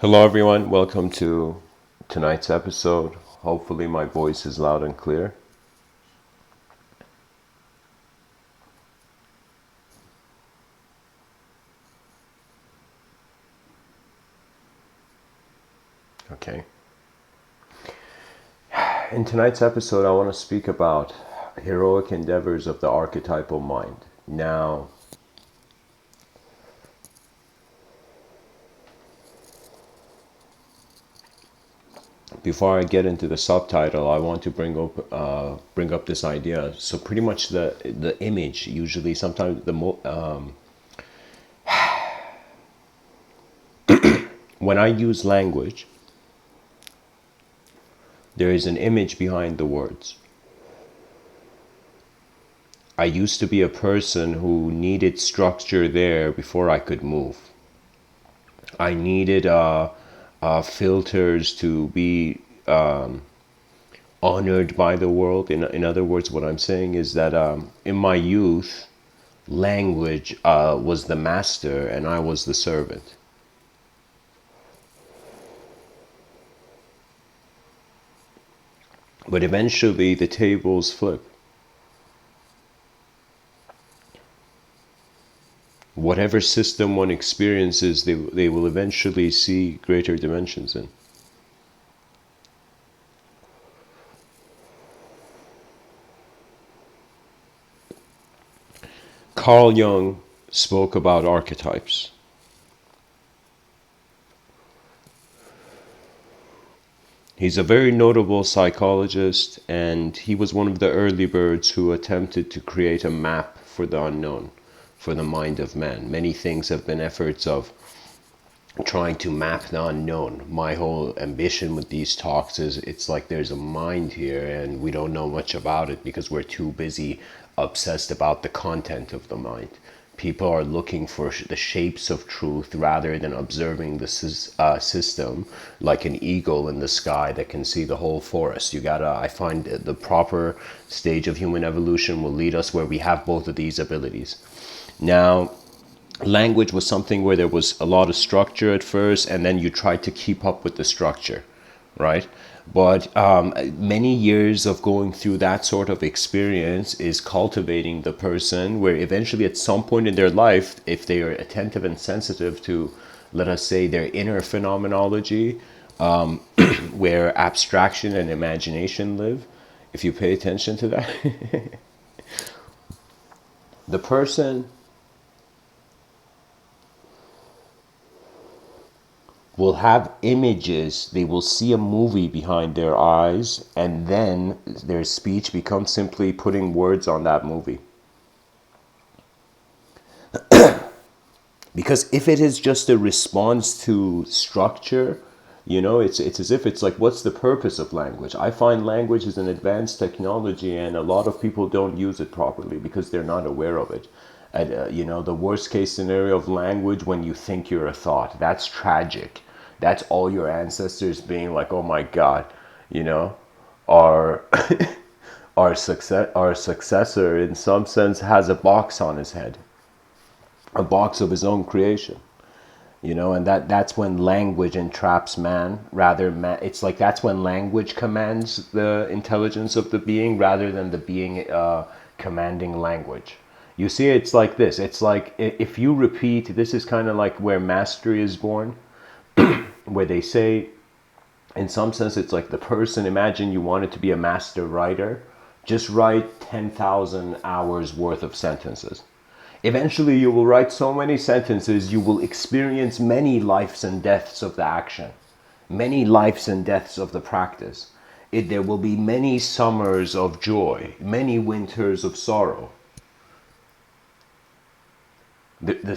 Hello, everyone. Welcome to tonight's episode. Hopefully, my voice is loud and clear. Okay. In tonight's episode, I want to speak about heroic endeavors of the archetypal mind. Now, before I get into the subtitle, I want to bring up this idea. So, pretty much the image. Usually, sometimes when I use language, there is an image behind the words. I used to be a person who needed structure there before I could move. I needed filters to be honored by the world. In other words, what I'm saying is that in my youth, language was the master and I was the servant. But eventually the tables flip. Whatever system one experiences, they will eventually see greater dimensions in. Carl Jung spoke about archetypes. He's a very notable psychologist, and he was one of the early birds who attempted to create a map for the unknown, for the mind of man. Many things have been efforts of trying to map the unknown. My whole ambition with these talks is it's like there's a mind here and we don't know much about it because we're too busy obsessed about the content of the mind. People are looking for the shapes of truth rather than observing the system like an eagle in the sky that can see the whole forest. I find the proper stage of human evolution will lead us where we have both of these abilities. Now, language was something where there was a lot of structure at first, and then you tried to keep up with the structure, right? But many years of going through that sort of experience is cultivating the person where eventually at some point in their life, if they are attentive and sensitive to, let us say, their inner phenomenology, where abstraction and imagination live, if you pay attention to that, the person will have images, they will see a movie behind their eyes, and then their speech becomes simply putting words on that movie. Because if it is just a response to structure, it's as if it's like, what's the purpose of language? I find language is an advanced technology, and a lot of people don't use it properly because they're not aware of it. And, the worst case scenario of language, when you think you're a thought, that's tragic. That's all your ancestors being like, oh my God, our our successor in some sense has a box on his head, a box of his own creation. And that's when language entraps man. It's like that's when language commands the intelligence of the being rather than the being commanding language. You see, it's like this. It's like if you repeat, this is kind of like where mastery is born, where they say, in some sense, it's like the person, imagine you wanted to be a master writer, just write 10,000 hours worth of sentences. Eventually, you will write so many sentences, you will experience many lives and deaths of the action, many lives and deaths of the practice. There will be many summers of joy, many winters of sorrow.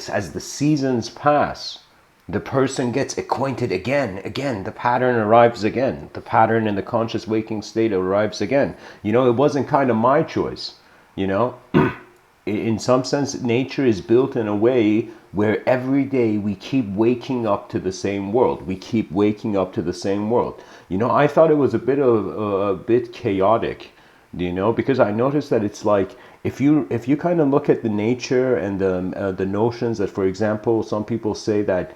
As the seasons pass, the person gets acquainted again, the pattern arrives again. The pattern in the conscious waking state arrives again. It wasn't kind of my choice, In some sense, nature is built in a way where every day we keep waking up to the same world. We keep waking up to the same world. I thought it was a bit chaotic, because I noticed that it's like if you kind of look at the nature and the notions that, for example, some people say that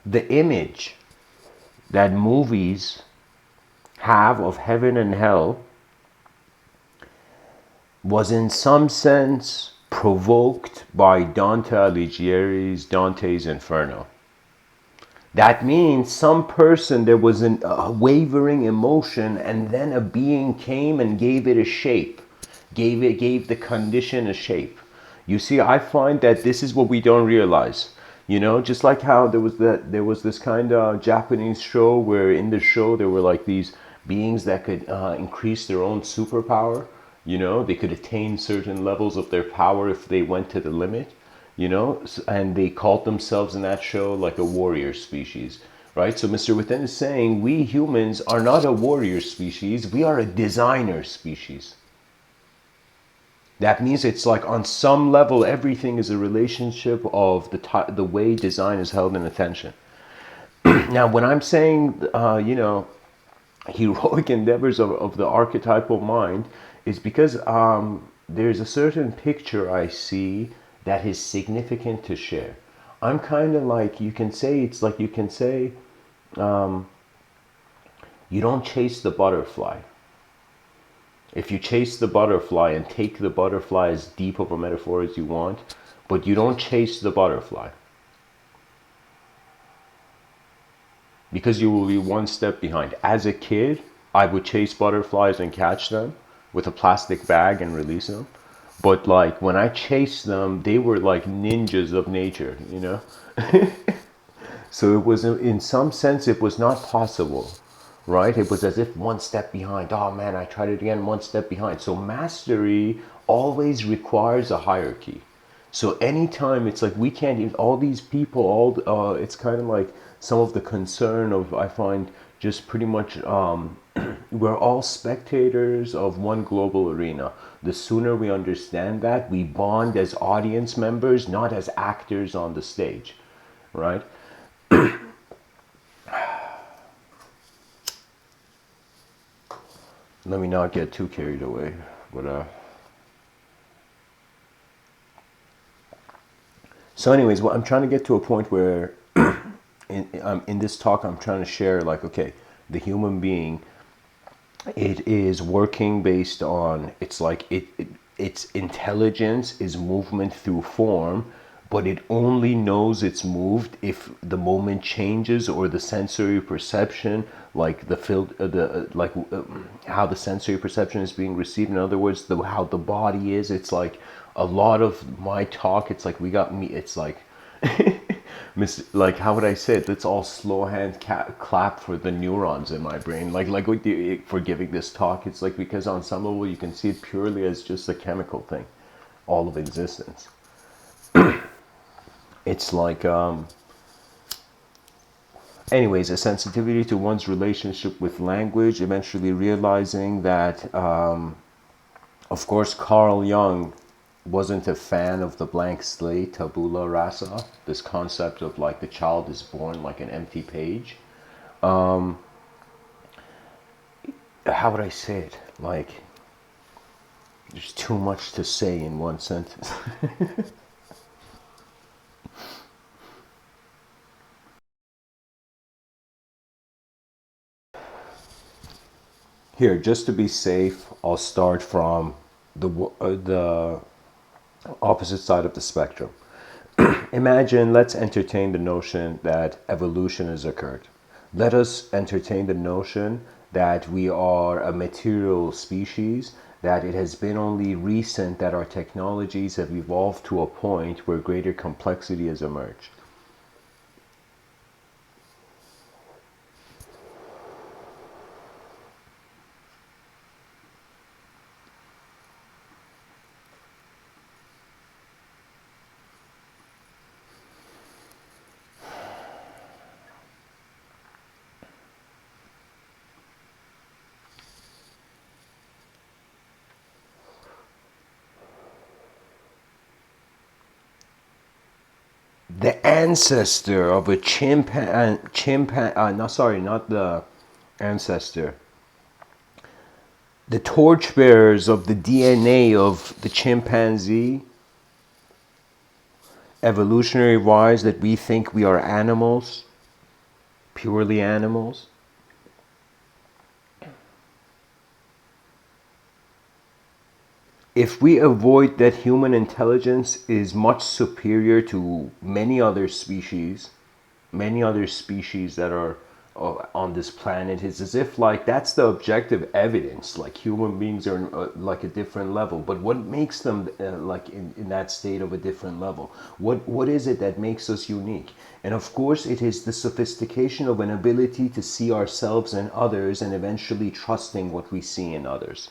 the image that movies have of heaven and hell was in some sense provoked by Dante Alighieri's Dante's Inferno. That means some person, there was a wavering emotion, and then a being came and gave it a shape, gave the condition a shape. You see, I find that this is what we don't realize. You know, just like how there was this kind of Japanese show where in the show there were like these beings that could increase their own superpower. You know, they could attain certain levels of their power if they went to the limit. You know, and they called themselves in that show like a warrior species, right? So Mr. Within is saying we humans are not a warrior species, we are a designer species. That means it's like on some level everything is a relationship of the way design is held in attention. Now when I'm saying you know, heroic endeavors of the archetypal mind, is because there's a certain picture I see that is significant to share. I'm kind of like, you can say, it's like you can say, you don't chase the butterfly. If you chase the butterfly and take the butterfly as deep of a metaphor as you want, but you don't chase the butterfly, because you will be one step behind. As a kid, I would chase butterflies and catch them with a plastic bag and release them. But like when I chased them, they were like ninjas of nature, you know? So it was, in some sense, it was not possible, right? It was as if one step behind. Oh man, I tried it again, one step behind. So mastery always requires a hierarchy. So anytime it's like we can't even, all these people, it's kind of like some of the concern of, I find, just pretty much we're all spectators of one global arena. The sooner we understand that, we bond as audience members, not as actors on the stage, right? Let me not get too carried away, but so anyways, well, I'm trying to get to a point where in this talk I'm trying to share, like, okay, the human being, it is working based on, it's like its intelligence is movement through form, but it only knows it's moved if the moment changes, or the sensory perception, like how the sensory perception is being received. In other words, how the body is. It's like a lot of my talk, it's like we got me, it's like like, how would I say it? Let's all slow hand clap for the neurons in my brain. Like for giving this talk. It's like, because on some level you can see it purely as just a chemical thing, all of existence. It's like, anyways, a sensitivity to one's relationship with language, eventually realizing that, of course, Carl Jung wasn't a fan of the blank slate, tabula rasa, this concept of like the child is born like an empty page. How would I say it? Like, there's too much to say in one sentence. Here, just to be safe, I'll start from the opposite side of the spectrum. Imagine, let's entertain the notion that evolution has occurred. Let us entertain the notion that we are a material species, that it has been only recent that our technologies have evolved to a point where greater complexity has emerged. The ancestor of a no, sorry, not the ancestor. The torchbearers of the DNA of the chimpanzee, evolutionary wise, that we think we are animals, purely animals. If we avoid that human intelligence is much superior to many other species that are on this planet, it's as if like that's the objective evidence, like human beings are like a different level. But what makes them like in that state of a different level? What is it that makes us unique? And of course it is the sophistication of an ability to see ourselves and others, and eventually trusting what we see in others.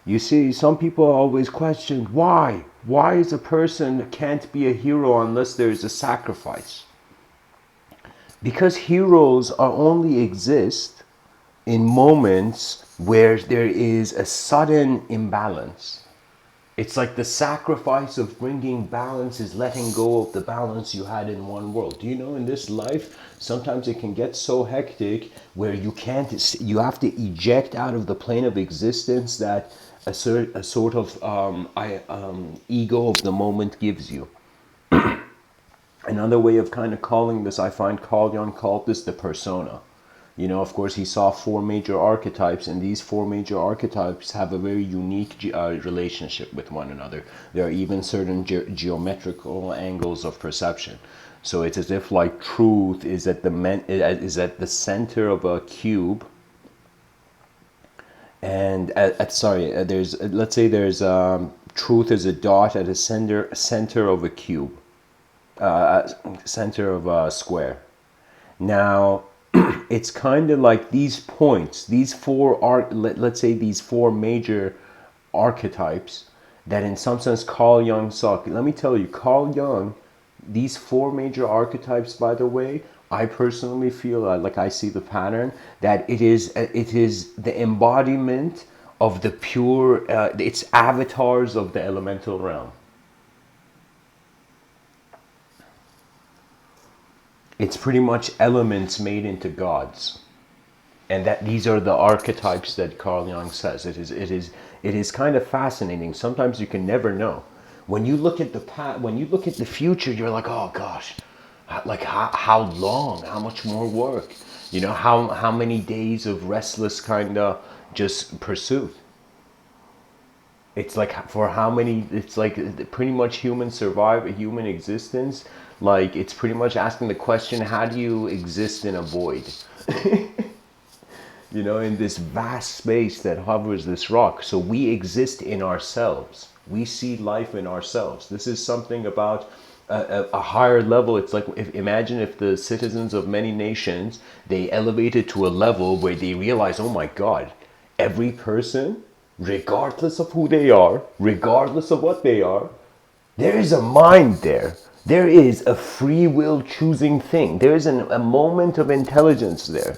You see, some people always question why. Why is a person can't be a hero unless there is a sacrifice? Because heroes are only exist in moments where there is a sudden imbalance. It's like the sacrifice of bringing balance is letting go of the balance you had in one world. Do you know, in this life, sometimes it can get so hectic where you have to eject out of the plane of existence that a sort of ego of the moment gives you. Another way of kind of calling this, I find Carl Jung called this the persona. You know, of course, he saw four major archetypes, and these four major archetypes have a very unique relationship with one another. There are even certain geometrical angles of perception. So it's as if like truth is at the center of a cube, and there's let's say there's truth is a dot at a center of a cube, center of a square. Now, it's kind of like these points, these let's say these four major archetypes that in some sense Carl Jung saw. Let me tell you, Carl Jung, these four major archetypes, by the way, I personally feel like I see the pattern that it is the embodiment of the pure, it's avatars of the elemental realm. It's pretty much elements made into gods, and that these are the archetypes that Carl Jung says. It is kind of fascinating. Sometimes you can never know. When you look at the past, when you look at the future, you're like, oh gosh, like how long, how much more work, you know, how many days of restless kind of just pursuit. It's like for how many, it's like pretty much human existence. Like it's pretty much asking the question, how do you exist in a void? You know, in this vast space that hovers this rock. So we exist in ourselves. We see life in ourselves. This is something about a higher level. It's like, imagine if the citizens of many nations, they elevated to a level where they realize, oh my God, every person, regardless of who they are, regardless of what they are, there is a mind there. There is a free will choosing thing. There is a moment of intelligence there,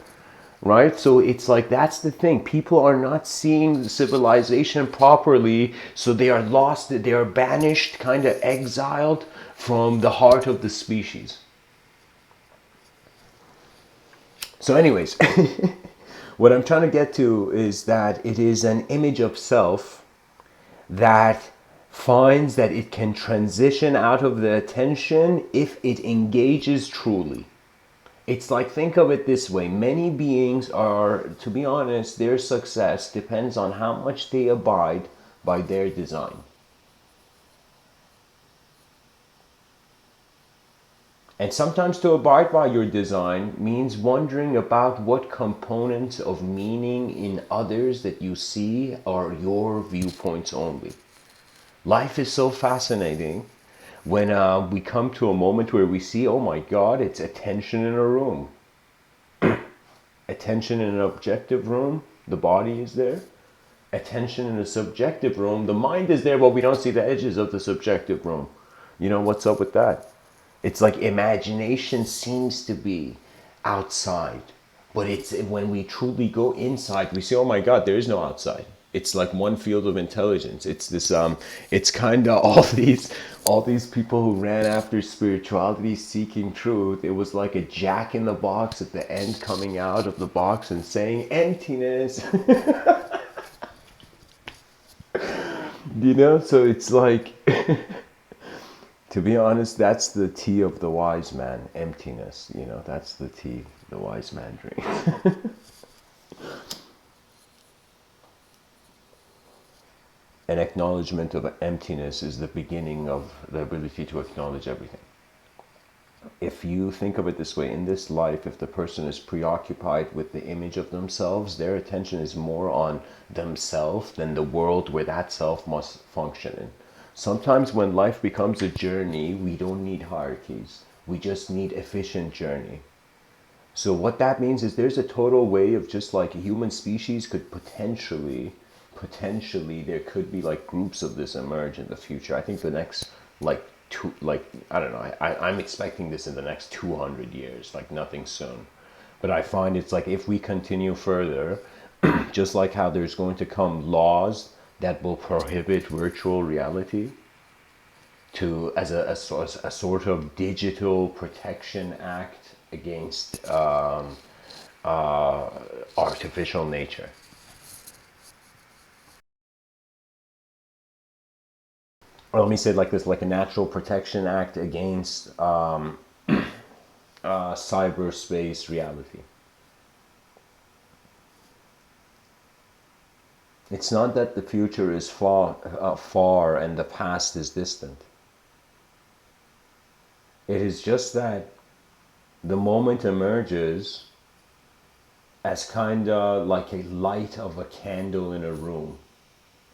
right? So it's like, that's the thing. People are not seeing civilization properly, so they are lost, they are banished, kind of exiled from the heart of the species. So anyways, what I'm trying to get to is that it is an image of self that finds that it can transition out of the attention if it engages truly. It's like, think of it this way. Many beings are, to be honest, their success depends on how much they abide by their design. And sometimes to abide by your design means wondering about what components of meaning in others that you see are your viewpoints only. Life is so fascinating when we come to a moment where we see, oh my God, it's attention in a room. Attention in an objective room, the body is there. Attention in a subjective room, the mind is there, but we don't see the edges of the subjective room. You know, what's up with that? It's like imagination seems to be outside, but it's when we truly go inside, we say, oh my God, there is no outside. It's like one field of intelligence. It's this it's kind of all these people who ran after spirituality, seeking truth. It was like a jack in the box at the end, coming out of the box and saying emptiness. You know, so it's like To be honest, that's the tea of the wise man, emptiness. That's the tea the wise man drinks. An acknowledgement of emptiness is the beginning of the ability to acknowledge everything. If you think of it this way, in this life, if the person is preoccupied with the image of themselves, their attention is more on themselves than the world where that self must function in. Sometimes when life becomes a journey, we don't need hierarchies. We just need efficient journey. So what that means is there's a total way of just like a human species could potentially there could be like groups of this emerge in the future. I think the next like I don't know, I'm expecting this in the next 200 years, like nothing soon. But I find it's like if we continue further, just like how there's going to come laws that will prohibit virtual reality to as a sort of digital protection act against artificial nature. Or let me say it like this, like a natural protection act against cyberspace reality. It's not that the future is far and the past is distant. It is just that the moment emerges as kind of like a light of a candle in a room.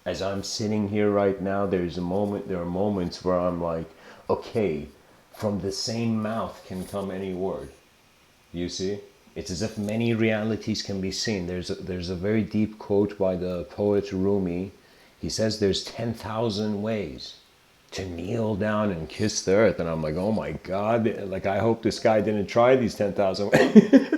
As I'm sitting here right now, there are moments where I'm like, okay, from the same mouth can come any word. You see? It's as if many realities can be seen. There's a very deep quote by the poet Rumi. He says there's 10,000 ways to kneel down and kiss the earth. And I'm like, oh my God, like I hope this guy didn't try these 10,000 ways.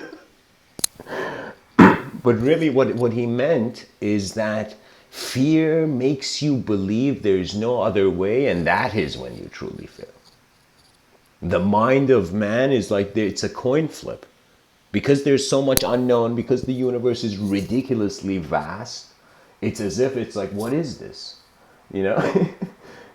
But really what he meant is that fear makes you believe there's no other way, and that is when you truly fail. The mind of man is like, it's a coin flip. Because there's so much unknown, because the universe is ridiculously vast, it's as if it's like, what is this? You know?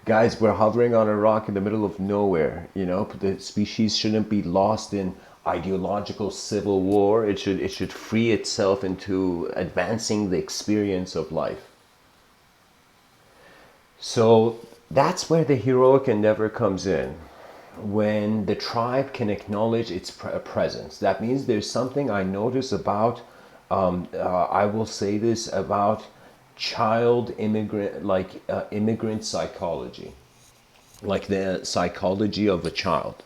Guys, we're hovering on a rock in the middle of nowhere. The species shouldn't be lost in ideological civil war. It should free itself into advancing the experience of life. So that's where the heroic endeavor comes in. When the tribe can acknowledge its presence, that means there's something I notice about, I will say this about child immigrant, like immigrant psychology, like the psychology of a child,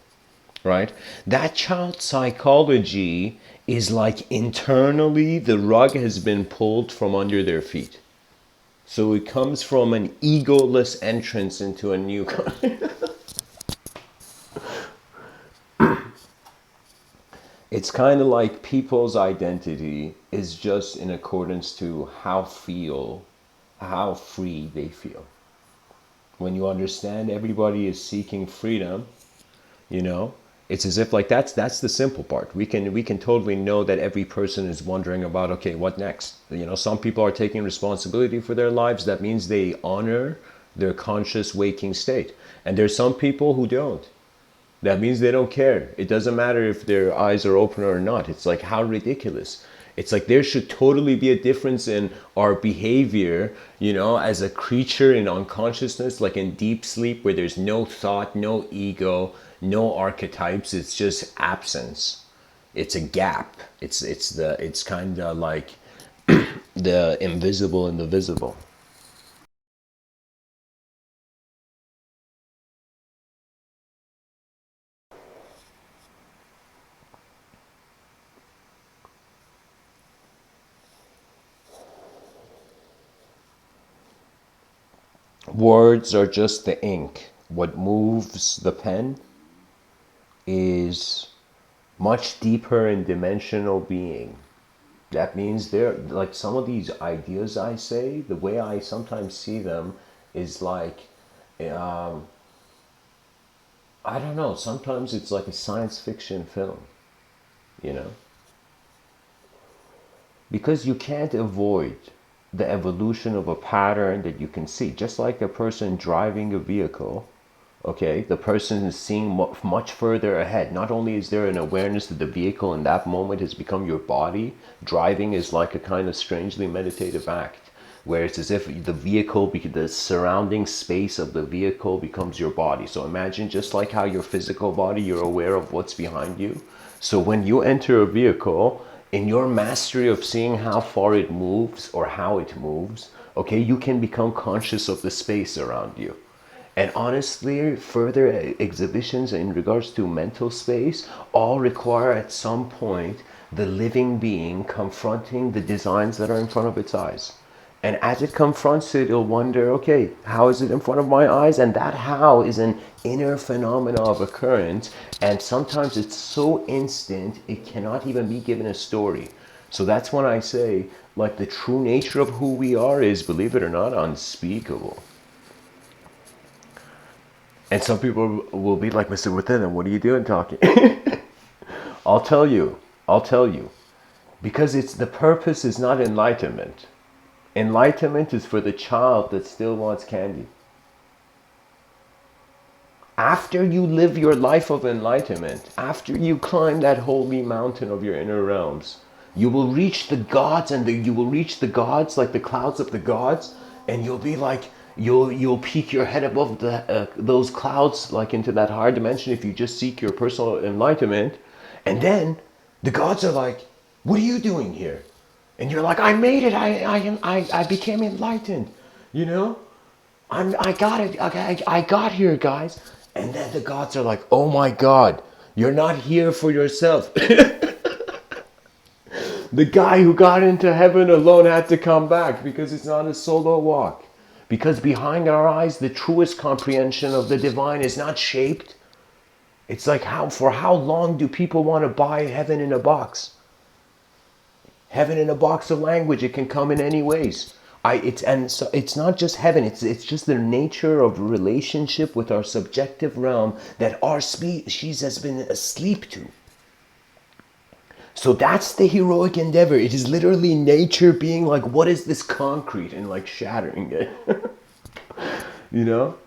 right? That child psychology is like internally the rug has been pulled from under their feet. So it comes from an egoless entrance into a new country. It's kind of like people's identity is just in accordance to how free they feel. When you understand everybody is seeking freedom, it's as if like that's the simple part. We can totally know that every person is wondering about, okay, what next? Some people are taking responsibility for their lives. That means they honor their conscious waking state. And there's some people who don't. That means they don't care. It doesn't matter if their eyes are open or not. It's like, how ridiculous. It's like there should totally be a difference in our behavior, as a creature in unconsciousness, like in deep sleep where there's no thought, no ego, no archetypes. It's just absence. It's a gap. It's kind of like the invisible and the visible. Words are just the ink. What moves the pen is much deeper in dimensional being. That means they're like some of these ideas I say, the way I sometimes see them is like, I don't know, sometimes it's like a science fiction film, you know? Because you can't avoid the evolution of a pattern that you can see. Just like a person driving a vehicle, Okay, the person is seeing much further ahead. Not only is there an awareness that the vehicle in that moment has become your body, driving is like a kind of strangely meditative act, where it's as if the vehicle, the surrounding space of the vehicle becomes your body. So imagine just like how your physical body, you're aware of what's behind you. So when you enter a vehicle, in your mastery of seeing how far it moves or how it moves, okay, you can become conscious of the space around you. And honestly, further exhibitions in regards to mental space all require at some point the living being confronting the designs that are in front of its eyes. And as it confronts it, it'll wonder, okay, how is it in front of my eyes? And that how is an inner phenomena of occurrence. And sometimes it's so instant, it cannot even be given a story. So that's when I say, like, the true nature of who we are is, believe it or not, unspeakable. And some people will be like, Mr. Within, and what are you doing talking? I'll tell you. I'll tell you. Because it's the purpose is not enlightenment. Enlightenment is for the child that still wants candy. After you live your life of enlightenment, after you climb that holy mountain of your inner realms, you will reach the gods, and you will reach the gods like the clouds of the gods, and you'll be like, you'll peek your head above those clouds like into that higher dimension if you just seek your personal enlightenment. And then the gods are like, what are you doing here? And you're like, I made it. I became enlightened. You know, I got it. I got here, guys. And then the gods are like, oh my God, you're not here for yourself. The guy who got into heaven alone had to come back because it's not a solo walk. Because behind our eyes, the truest comprehension of the divine is not shaped. It's like, for how long do people want to buy heaven in a box? Heaven in a box of language, it can come in any ways. And so it's not just heaven, it's just the nature of relationship with our subjective realm that our species has been asleep to. So that's the heroic endeavor. It is literally nature being like, what is this concrete, and like shattering it. You know?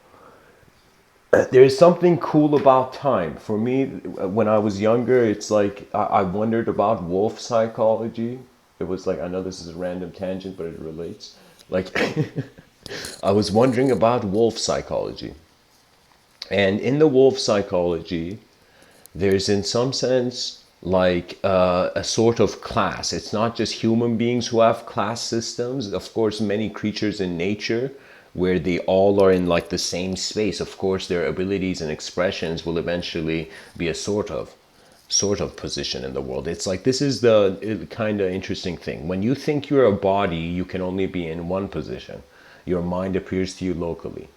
There is something cool about time. For me, when I was younger, it's like I wondered about wolf psychology. It was like, I know this is a random tangent, but it relates. Like, I was wondering about wolf psychology. And in the wolf psychology, there's in some sense like a sort of class. It's not just human beings who have class systems. Of course, many creatures in nature where they all are in like the same space. Of course, their abilities and expressions will eventually be a sort of position in the world. It's like, this is the kind of interesting thing. When you think you're a body, you can only be in one position. Your mind appears to you locally.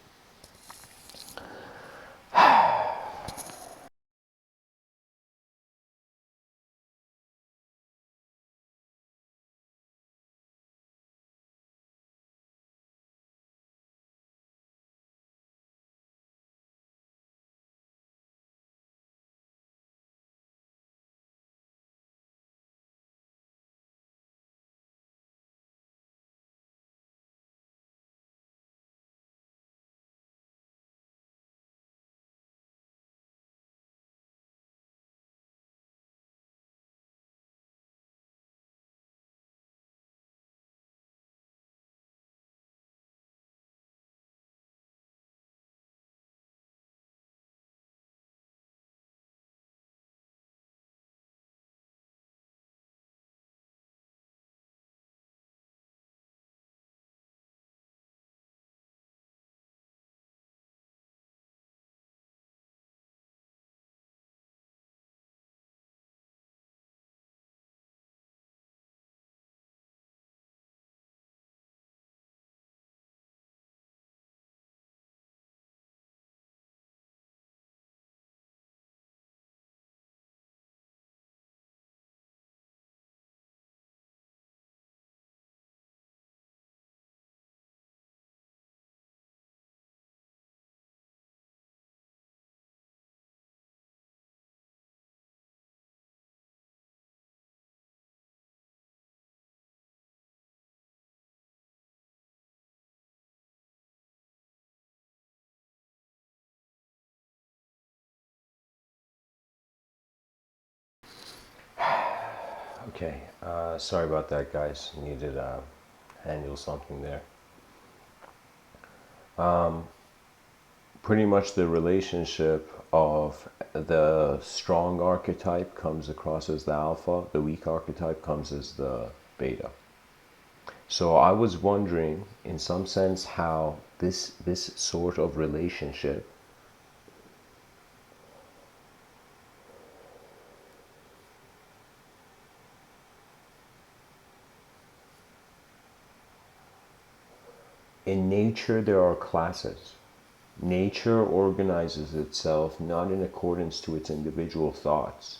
Okay, sorry about that, guys. Needed to handle something there. Pretty much the relationship of the strong archetype comes across as the alpha, the weak archetype comes as the beta. So I was wondering, in some sense, how this sort of relationship in nature there are classes. Nature organizes itself not in accordance to its individual thoughts,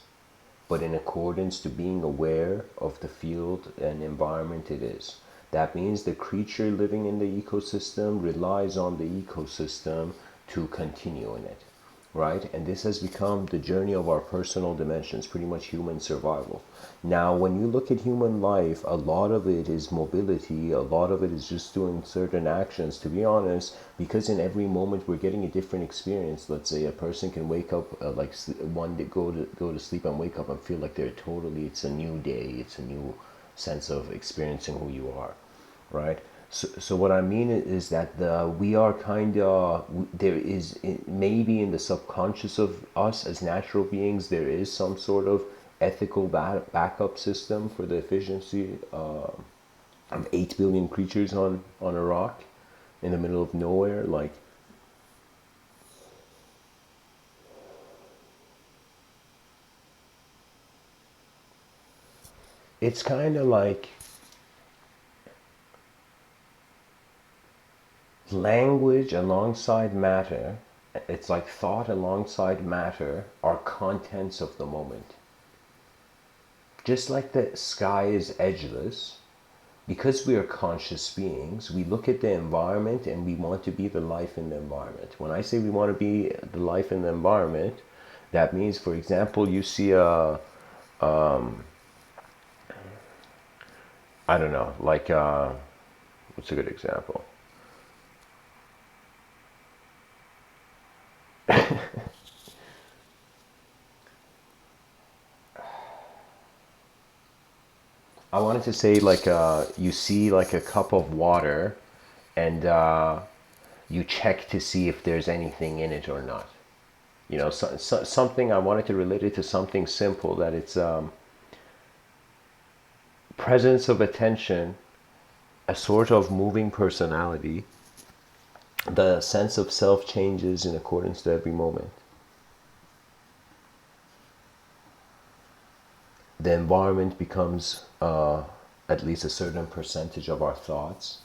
but in accordance to being aware of the field and environment it is. That means the creature living in the ecosystem relies on the ecosystem to continue in it, right? And this has become the journey of our personal dimensions, pretty much human survival. Now, when you look at human life, a lot of it is mobility, a lot of it is just doing certain actions, to be honest, because in every moment we're getting a different experience. Let's say a person can wake up, one day go to sleep and wake up and feel like it's a new day, it's a new sense of experiencing who you are, right? So what I mean is that we are kind of, there is, maybe in the subconscious of us as natural beings, there is some sort of ethical backup system for the efficiency of 8 billion creatures on a rock in the middle of nowhere. Like, it's kind of like language alongside matter. It's like thought alongside matter are contents of the moment. Just like the sky is edgeless, because we are conscious beings, we look at the environment and we want to be the life in the environment. When I say we want to be the life in the environment, that means, for example, you see I don't know, like, what's a good example? I wanted to say, like, you see like a cup of water and you check to see if there's anything in it or not. You know, something, I wanted to relate it to something simple, that it's presence of attention, a sort of moving personality. The sense of self changes in accordance to every moment. The environment becomes at least a certain percentage of our thoughts.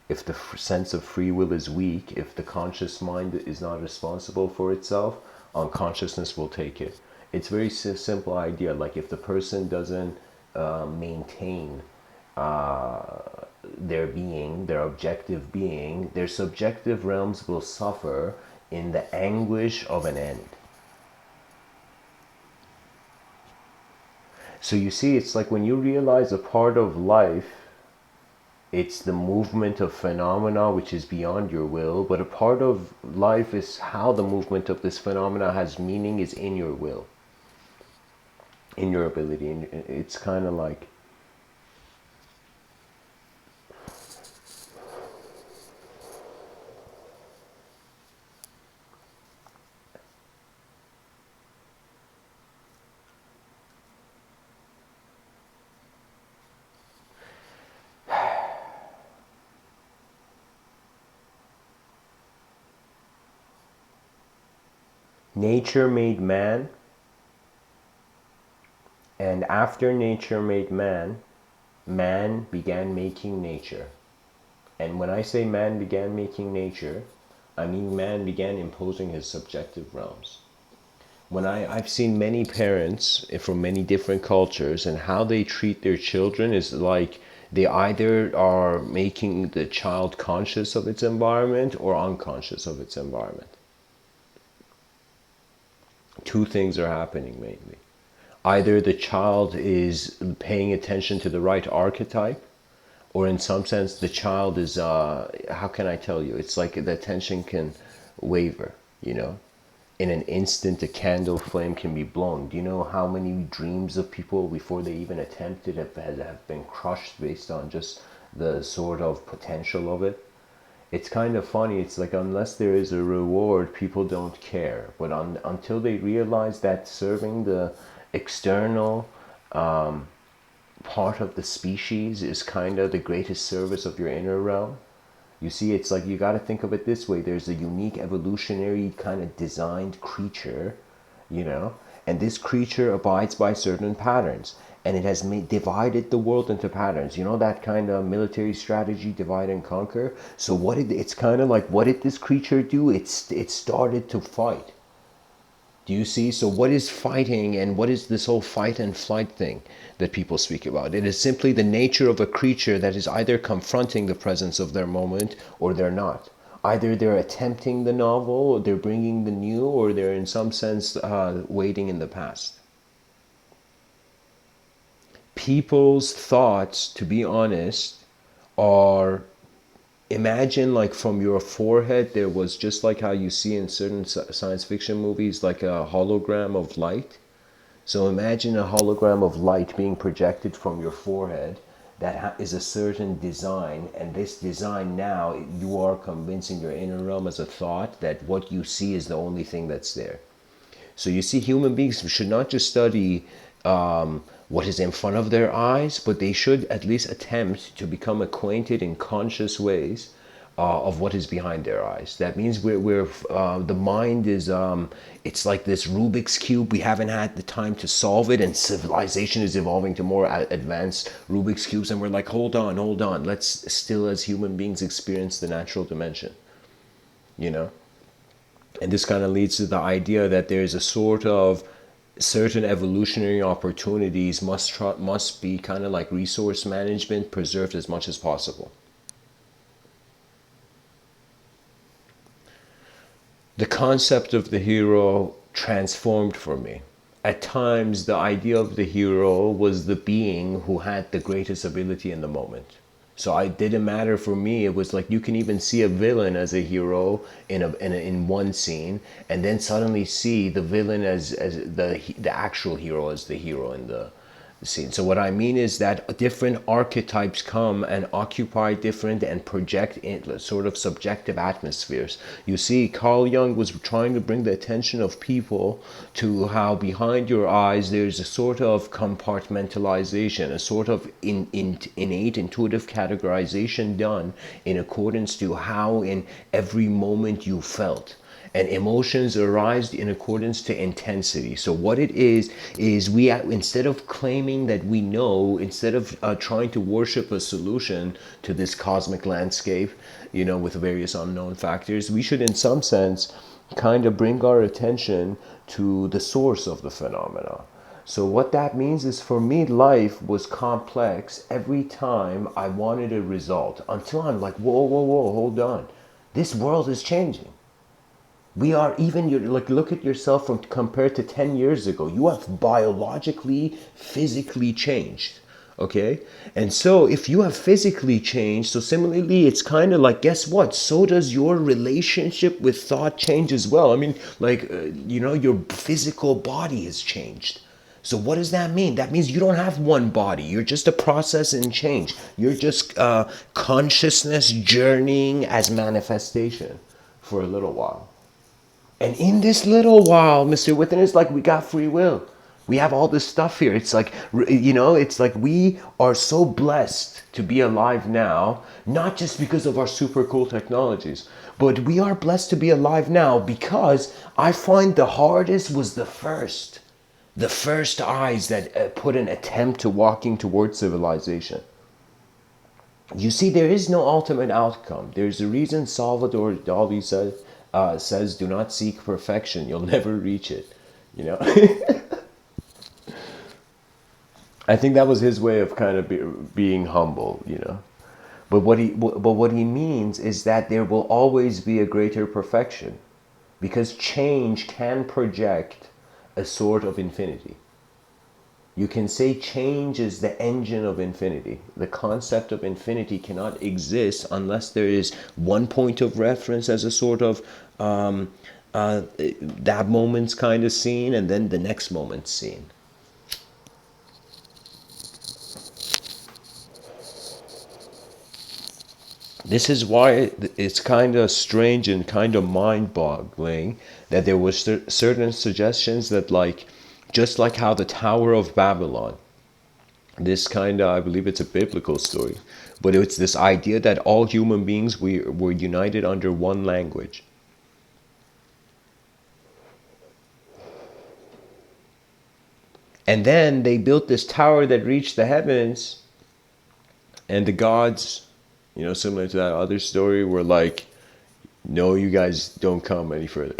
If the sense of free will is weak, if the conscious mind is not responsible for itself, unconsciousness will take it. It's a very simple idea. Like, if the person doesn't maintain their being, their objective being, their subjective realms will suffer in the anguish of an end. So you see, it's like when you realize a part of life, it's the movement of phenomena which is beyond your will, but a part of life is how the movement of this phenomena has meaning is in your will, in your ability. And it's kind of like, nature made man, and after nature made man, man began making nature. And when I say man began making nature, I mean man began imposing his subjective realms. When I've seen many parents from many different cultures, and how they treat their children is like they either are making the child conscious of its environment or unconscious of its environment. Two things are happening mainly. Either the child is paying attention to the right archetype, or in some sense the child is, how can I tell you? It's like the attention can waver, you know? in an instant a candle flame can be blown. Do you know how many dreams of people before they even attempted have been crushed based on just the sort of potential of it? It's kind of funny. It's like unless there is a reward, people don't care. But until they realize that serving the external part of the species is kind of the greatest service of your inner realm. You see, it's like you got to think of it this way. There's a unique evolutionary kind of designed creature, you know, and this creature abides by certain patterns. And it has divided the world into patterns. You know that kind of military strategy, divide and conquer? So it's kind of like, what did this creature do? It started to fight. Do you see? So what is fighting, and what is this whole fight and flight thing that people speak about? It is simply the nature of a creature that is either confronting the presence of their moment or they're not. Either they're attempting the novel, or they're bringing the new, or they're in some sense waiting in the past. People's thoughts, to be honest, are, imagine like from your forehead there was, just like how you see in certain science fiction movies, like a hologram of light. So imagine a hologram of light being projected from your forehead that is a certain design, and this design now you are convincing your inner realm as a thought that what you see is the only thing that's there. So you see, human beings should not just study what is in front of their eyes, but they should at least attempt to become acquainted in conscious ways of what is behind their eyes. That means the mind is, it's like this Rubik's Cube. We haven't had the time to solve it, and civilization is evolving to more advanced Rubik's Cubes, and we're like, hold on, let's still as human beings experience the natural dimension, you know? And this kind of leads to the idea that there's a sort of certain evolutionary opportunities must be kind of like resource management, preserved as much as possible. The concept of the hero transformed for me. At times, the idea of the hero was the being who had the greatest ability in the moment. So it didn't matter for me. It was like you can even see a villain as a hero in one scene, and then suddenly see the villain as the actual hero as the hero in the scene. So what I mean is that different archetypes come and occupy different and project in sort of subjective atmospheres. You see, Carl Jung was trying to bring the attention of people to how behind your eyes there's a sort of compartmentalization, a sort of innate intuitive categorization done in accordance to how in every moment you felt. And emotions arise in accordance to intensity. So what it is we, instead of claiming that we know, instead of trying to worship a solution to this cosmic landscape, you know, with various unknown factors, we should in some sense kind of bring our attention to the source of the phenomena. So what that means is, for me, life was complex every time I wanted a result, until I'm like, whoa, hold on. This world is changing. We are, even like, look at yourself from compared to 10 years ago. You have biologically, physically changed. Okay? And so if you have physically changed, so similarly, it's kind of like, guess what? So does your relationship with thought change as well. I mean, like, you know, your physical body has changed. So what does that mean? That means you don't have one body. You're just a process in change. You're just consciousness journeying as manifestation for a little while. And in this little while, Mr. Within, is like we got free will. We have all this stuff here. It's like, you know, it's like we are so blessed to be alive now, not just because of our super cool technologies, but we are blessed to be alive now because I find the hardest was the first. The first eyes that put an attempt to walking towards civilization. You see, there is no ultimate outcome. There's a reason Salvador Dali says, do not seek perfection. You'll never reach it. You know? I think that was his way of kind of being humble, you know? But what he means is that there will always be a greater perfection, because change can project a sort of infinity. You can say change is the engine of infinity. The concept of infinity cannot exist unless there is one point of reference as a sort of that moment's kind of seen, and then the next moment's seen. This is why it's kind of strange and kind of mind-boggling that there was certain suggestions that, like, just like how the Tower of Babylon, this kind of, I believe it's a biblical story, but it's this idea that all human beings were united under one language. And then they built this tower that reached the heavens, and the gods, similar to that other story, were like, no, you guys don't come any further.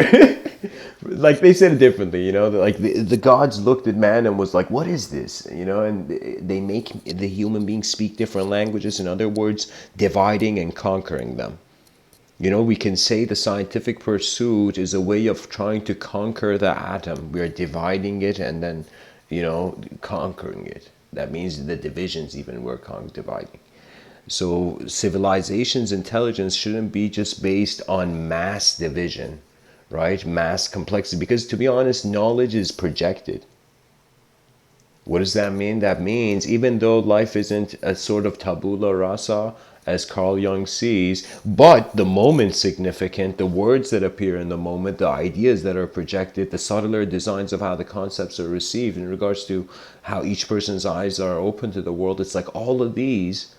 Like, they said it differently, like the gods looked at man and was like, what is this? And they make the human beings speak different languages. In other words, dividing and conquering them. We can say the scientific pursuit is a way of trying to conquer the atom. We are dividing it and then, conquering it. That means the divisions even we're dividing. So civilization's intelligence shouldn't be just based on mass division, right? Mass complexity. Because to be honest, knowledge is projected. What does that mean? That means even though life isn't a sort of tabula rasa, as Carl Jung sees, but the moment's significant, the words that appear in the moment, the ideas that are projected, the subtler designs of how the concepts are received in regards to how each person's eyes are open to the world, it's like all of these,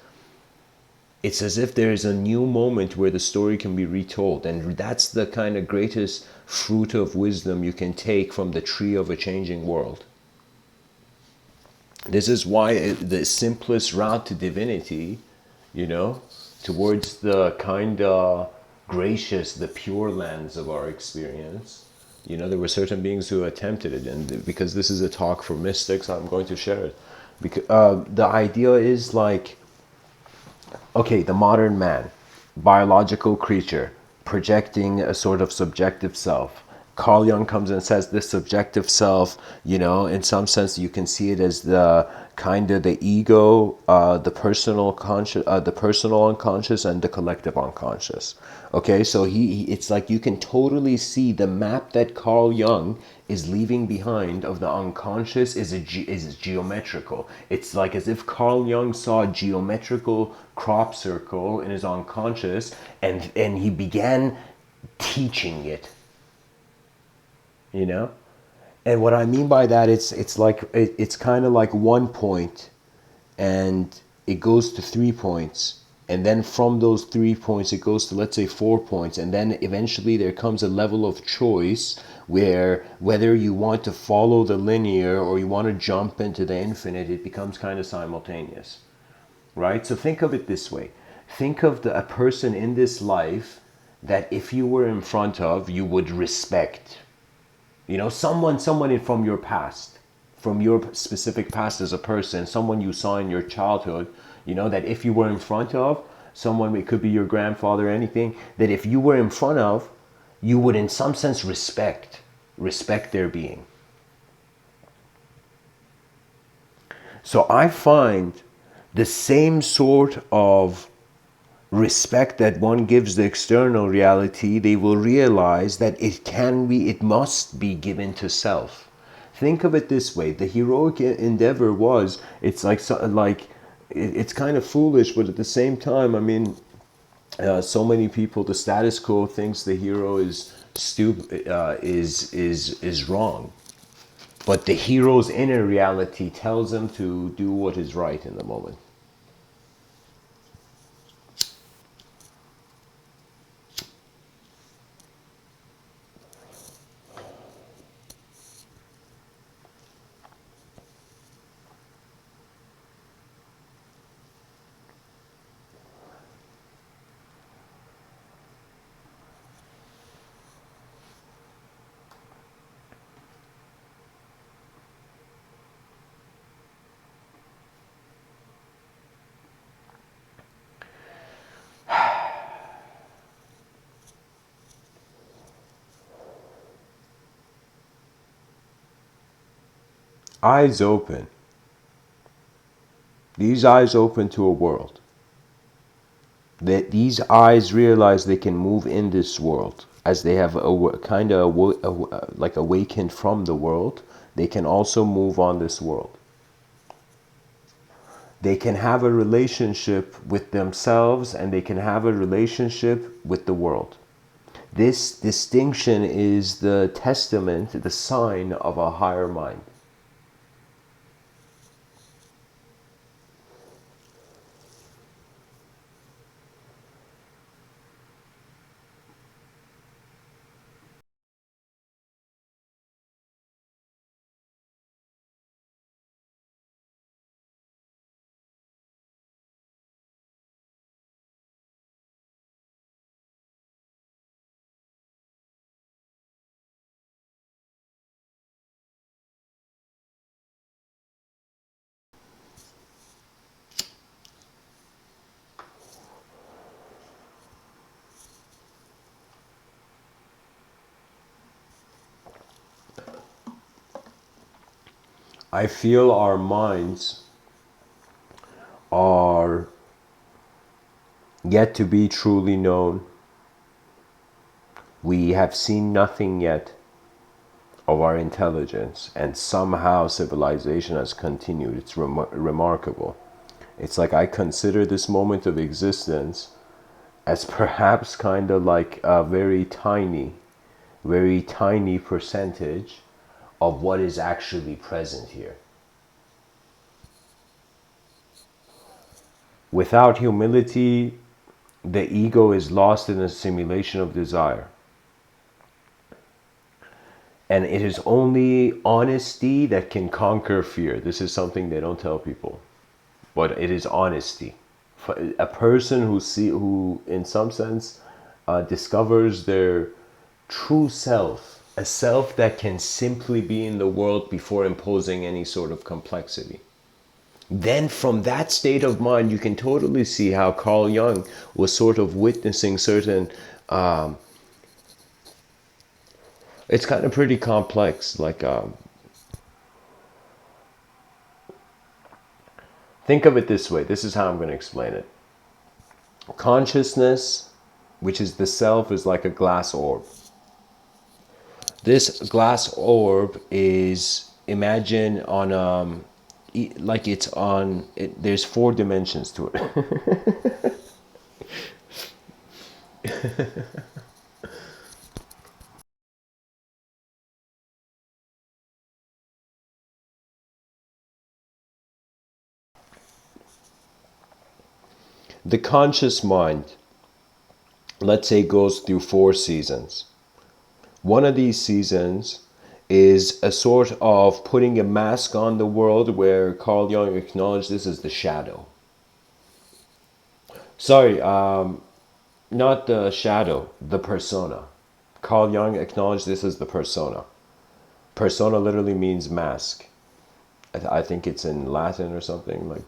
it's as if there's a new moment where the story can be retold. And that's the kind of greatest fruit of wisdom you can take from the tree of a changing world. This is why the simplest route to divinity, towards the kind of gracious, the pure lands of our experience, there were certain beings who attempted it. And because this is a talk for mystics, I'm going to share it. Because the idea is like, okay, the modern man, biological creature, projecting a sort of subjective self. Carl Jung comes and says this subjective self, in some sense you can see it as the kind of the ego, the personal conscious, the personal unconscious, and the collective unconscious. Okay, so it's like you can totally see the map that Carl Jung is leaving behind of the unconscious is geometrical. It's like as if Carl Jung saw a geometrical crop circle in his unconscious, and he began teaching it. And what I mean by that, it's like it's kind of like 1 point, and it goes to 3 points, and then from those 3 points it goes to, let's say, 4 points, and then eventually there comes a level of choice where whether you want to follow the linear or you want to jump into the infinite, it becomes kind of simultaneous, right? So think of it this way. Think of a person in this life that if you were in front of, you would respect. Someone from your past, from your specific past as a person, someone you saw in your childhood, that if you were in front of, someone, it could be your grandfather or anything, that if you were in front of, you would in some sense respect their being. So I find the same sort of respect that one gives the external reality, they will realize that it must be given to self. Think of it this way: the heroic endeavor it's it's kind of foolish, but at the same time, I mean, so many people, the status quo thinks the hero is stupid, is wrong, but the hero's inner reality tells him to do what is right in the moment. Eyes open. These eyes open to a world. That these eyes realize they can move in this world. as they have kind of like awakened from the world, they can also move on this world. They can have a relationship with themselves and they can have a relationship with the world. This distinction is the testament, the sign of a higher mind. I feel our minds are yet to be truly known. We have seen nothing yet of our intelligence, and somehow civilization has continued. It's remarkable. It's like I consider this moment of existence as perhaps kind of like a very tiny percentage of what is actually present here. Without humility, the ego is lost in a simulation of desire. And it is only honesty that can conquer fear. This is something they don't tell people, but it is honesty. A person who in some sense discovers their true self, a self that can simply be in the world before imposing any sort of complexity. Then from that state of mind, you can totally see how Carl Jung was sort of witnessing certain, it's kind of pretty complex. Like, think of it this way. This is how I'm going to explain it. Consciousness, which is the self, is like a glass orb. This glass orb is, imagine on like it's on it, there's 4 dimensions to it. The conscious mind, let's say, goes through 4 seasons. One of these seasons is a sort of putting a mask on the world, where Carl Jung acknowledged this as the shadow. Sorry, not the shadow, the persona. Carl Jung acknowledged this as the persona. Persona literally means mask. I think it's in Latin or something like.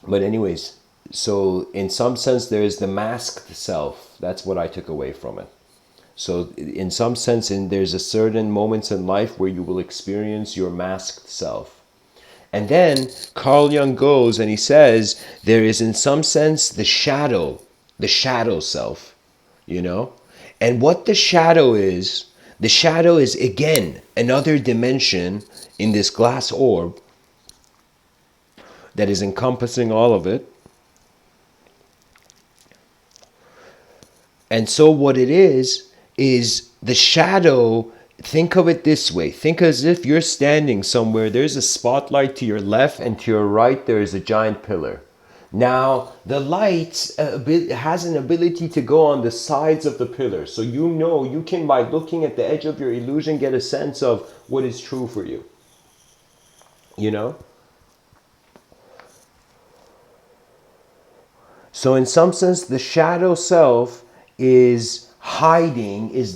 But anyways, so in some sense there is the masked self. That's what I took away from it. So in some sense, there's a certain moments in life where you will experience your masked self. And then Carl Jung goes and he says there is in some sense the shadow self, you know? And what the shadow is again another dimension in this glass orb that is encompassing all of it. And so what it is the shadow. Think of it this way. Think as if you're standing somewhere. There's a spotlight to your left, and to your right there is a giant pillar. Now, the light has an ability to go on the sides of the pillar. So you can, by looking at the edge of your illusion, get a sense of what is true for you. You know? So in some sense, the shadow self is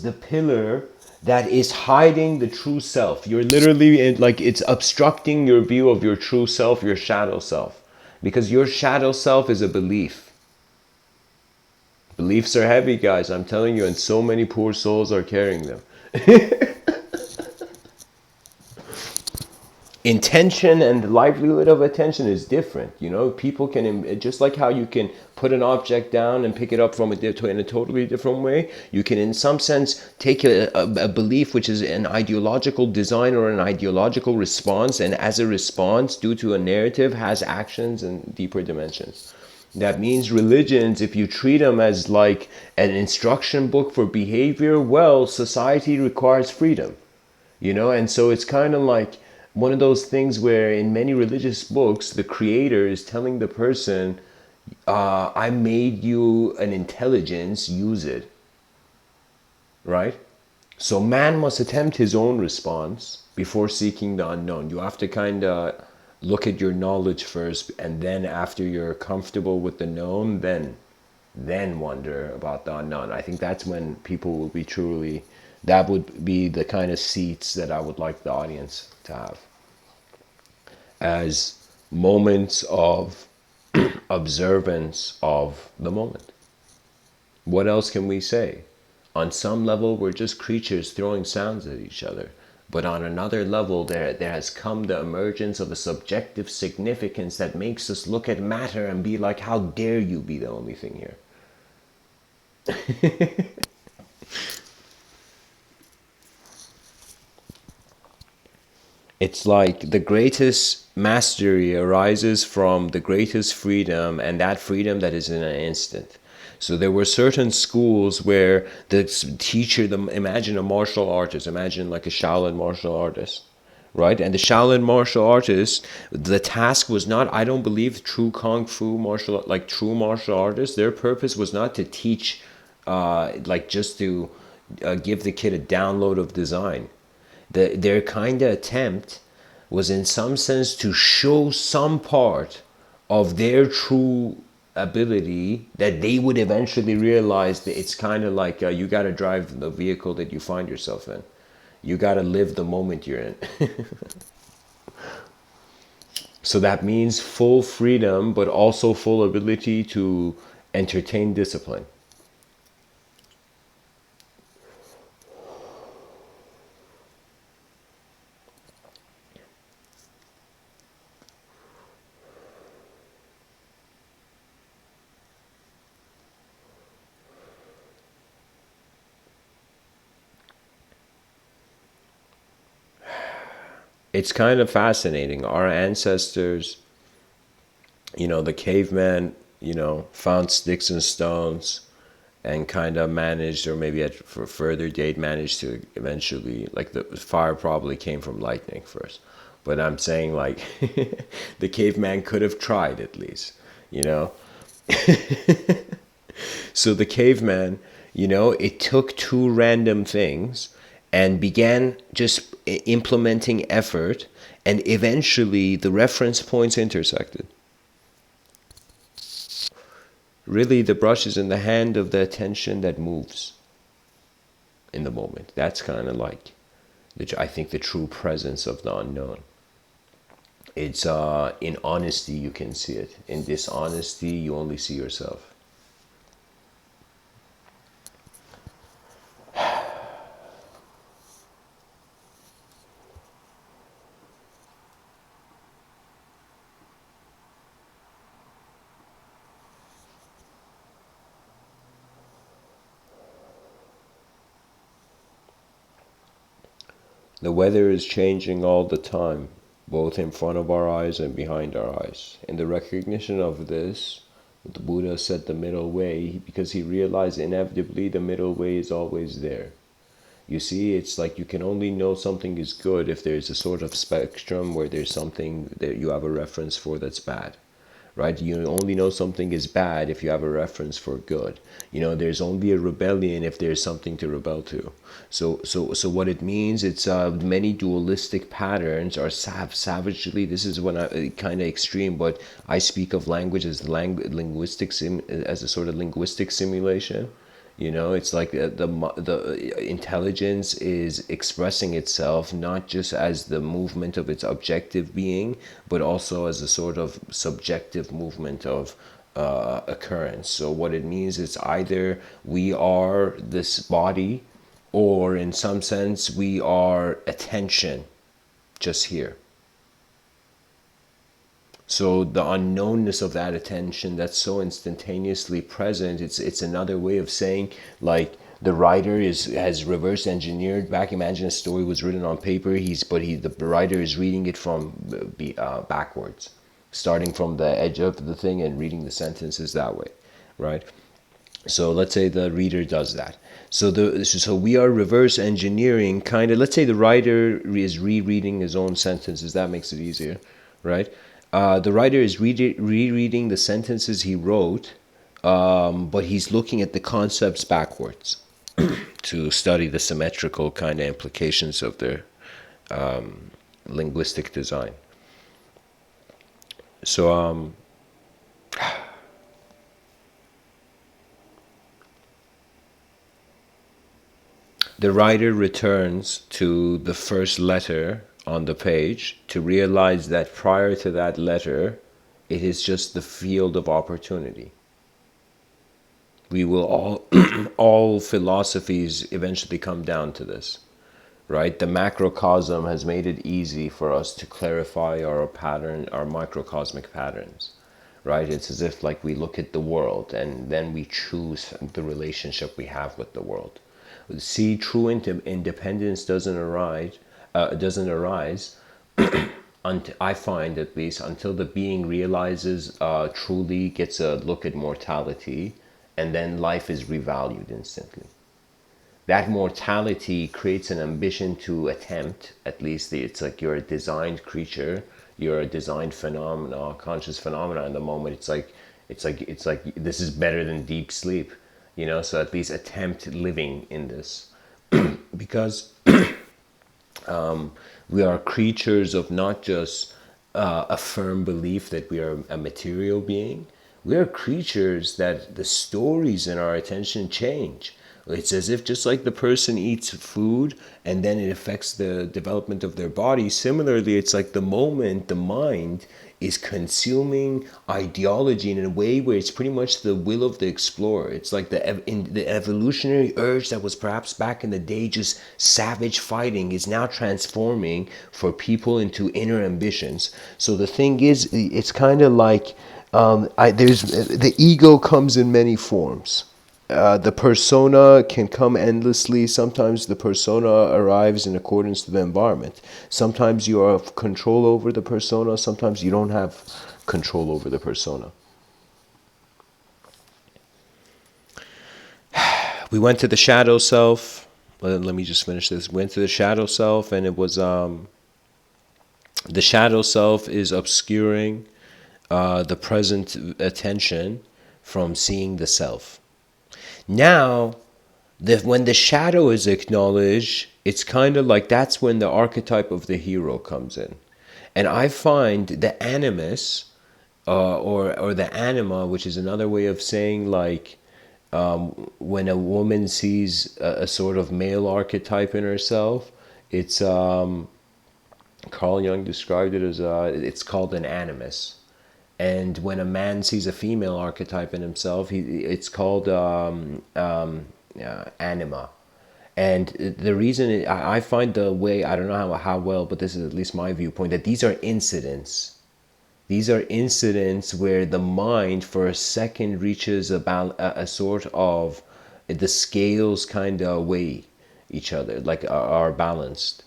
the pillar that is hiding the true self. You're literally like, it's obstructing your view of your true self, your shadow self. Because your shadow self is a belief. Beliefs are heavy, guys, I'm telling you, and so many poor souls are carrying them. intention and the livelihood of attention is different. You know, people can, just like how you can put an object down and pick it up from in a totally different way, you can in some sense take a belief which is an ideological design or an ideological response, and as a response due to a narrative has actions and deeper dimensions. That means religions, if you treat them as like an instruction book for behavior, well, society requires freedom, you know. And so it's kind of like one of those things where in many religious books the creator is telling the person, I made you an intelligence, use it, right? So man must attempt his own response before seeking the unknown. You have to kind of look at your knowledge first, and then after you're comfortable with the known, then wonder about the unknown. I think that's when people will be truly, that would be the kind of seats that I would like the audience to have as moments of observance of the moment. What else can we say? On some level, we're just creatures throwing sounds at each other. But on another level, there has come the emergence of a subjective significance that makes us look at matter and be like, how dare you be the only thing here? It's like the greatest mastery arises from the greatest freedom, and that freedom that is in an instant. So there were certain schools where the teacher, imagine a martial artist, imagine like a Shaolin martial artist, right? And the Shaolin martial artist, the task was not, I don't believe true Kung Fu martial, like true martial artists, their purpose was not to teach, like just to give the kid a download of design. Their kind of attempt was in some sense to show some part of their true ability that they would eventually realize that it's kind of like you got to drive the vehicle that you find yourself in. You got to live the moment you're in. So that means full freedom, but also full ability to entertain discipline. It's kind of fascinating. Our ancestors, you know, the caveman, you know, found sticks and stones and kind of managed, or maybe at for further date managed to eventually, like the fire probably came from lightning first. But I'm saying like the caveman could have tried at least, you know. So the caveman, you know, it took two random things and began just implementing effort, and eventually the reference points intersected. Really, the brush is in the hand of the attention that moves in the moment. That's kind of like, I think, the true presence of the unknown. It's in honesty you can see it. In dishonesty you only see yourself. The weather is changing all the time, both in front of our eyes and behind our eyes. In the recognition of this, the Buddha set the middle way because he realized inevitably the middle way is always there. You see, it's like you can only know something is good if there's a sort of spectrum where there's something that you have a reference for that's bad. Right? You only know something is bad if you have a reference for good. You know, there's only a rebellion if there's something to rebel to. So what it means, it's many dualistic patterns are savagely. This is when I kind of extreme, but I speak of language as as a sort of linguistic simulation. You know, it's like the intelligence is expressing itself not just as the movement of its objective being, but also as a sort of subjective movement of occurrence. So what it means is either we are this body, or in some sense we are attention just here. So the unknownness of that attention that's so instantaneously present, it's another way of saying, like, the writer has reverse engineered back. Imagine a story was written on paper. The writer is reading it from backwards, starting from the edge of the thing and reading the sentences that way, right? So let's say the reader does that. So we are reverse engineering, kind of. Let's say the writer is rereading his own sentences. That makes it easier, right? The writer is rereading the sentences he wrote, but he's looking at the concepts backwards to study the symmetrical kind of implications of their linguistic design. So the writer returns to the first letter on the page to realize that prior to that letter, it is just the field of opportunity. We will all philosophies eventually come down to this, right? The macrocosm has made it easy for us to clarify our microcosmic patterns, right? It's as if, like, we look at the world and then we choose the relationship we have with the world. See, true independence doesn't arise I find, at least, until the being realizes, truly gets a look at mortality, and then life is revalued instantly. That mortality creates an ambition to attempt. At least it's like you're a designed creature, you're a designed phenomena, conscious phenomena. In the moment, it's like this is better than deep sleep, so at least attempt living in this, because we are creatures of not just a firm belief that we are a material being. We are creatures that the stories in our attention change. It's as if, just like the person eats food and then it affects the development of their body, similarly, it's like the moment the mind is consuming ideology in a way where it's pretty much the will of the explorer. It's like the evolutionary urge that was perhaps back in the day just savage fighting is now transforming for people into inner ambitions. So the thing is, it's kind of like, there's the ego comes in many forms. The persona can come endlessly. Sometimes the persona arrives in accordance to the environment. Sometimes you have control over the persona. Sometimes you don't have control over the persona. We went to the shadow self. Let me just finish this. We went to the shadow self, and it was the shadow self is obscuring the present attention from seeing the self. Now, when the shadow is acknowledged, it's kind of like that's when the archetype of the hero comes in. And I find the animus, or the anima, which is another way of saying, like, when a woman sees a sort of male archetype in herself, it's Carl Jung described it as it's called an animus. And when a man sees a female archetype in himself, it's called anima. And the reason I find the way, I don't know how well, but this is at least my viewpoint, that these are incidents. These are incidents where the mind for a second reaches a sort of, the scales kind of weigh each other, like are balanced.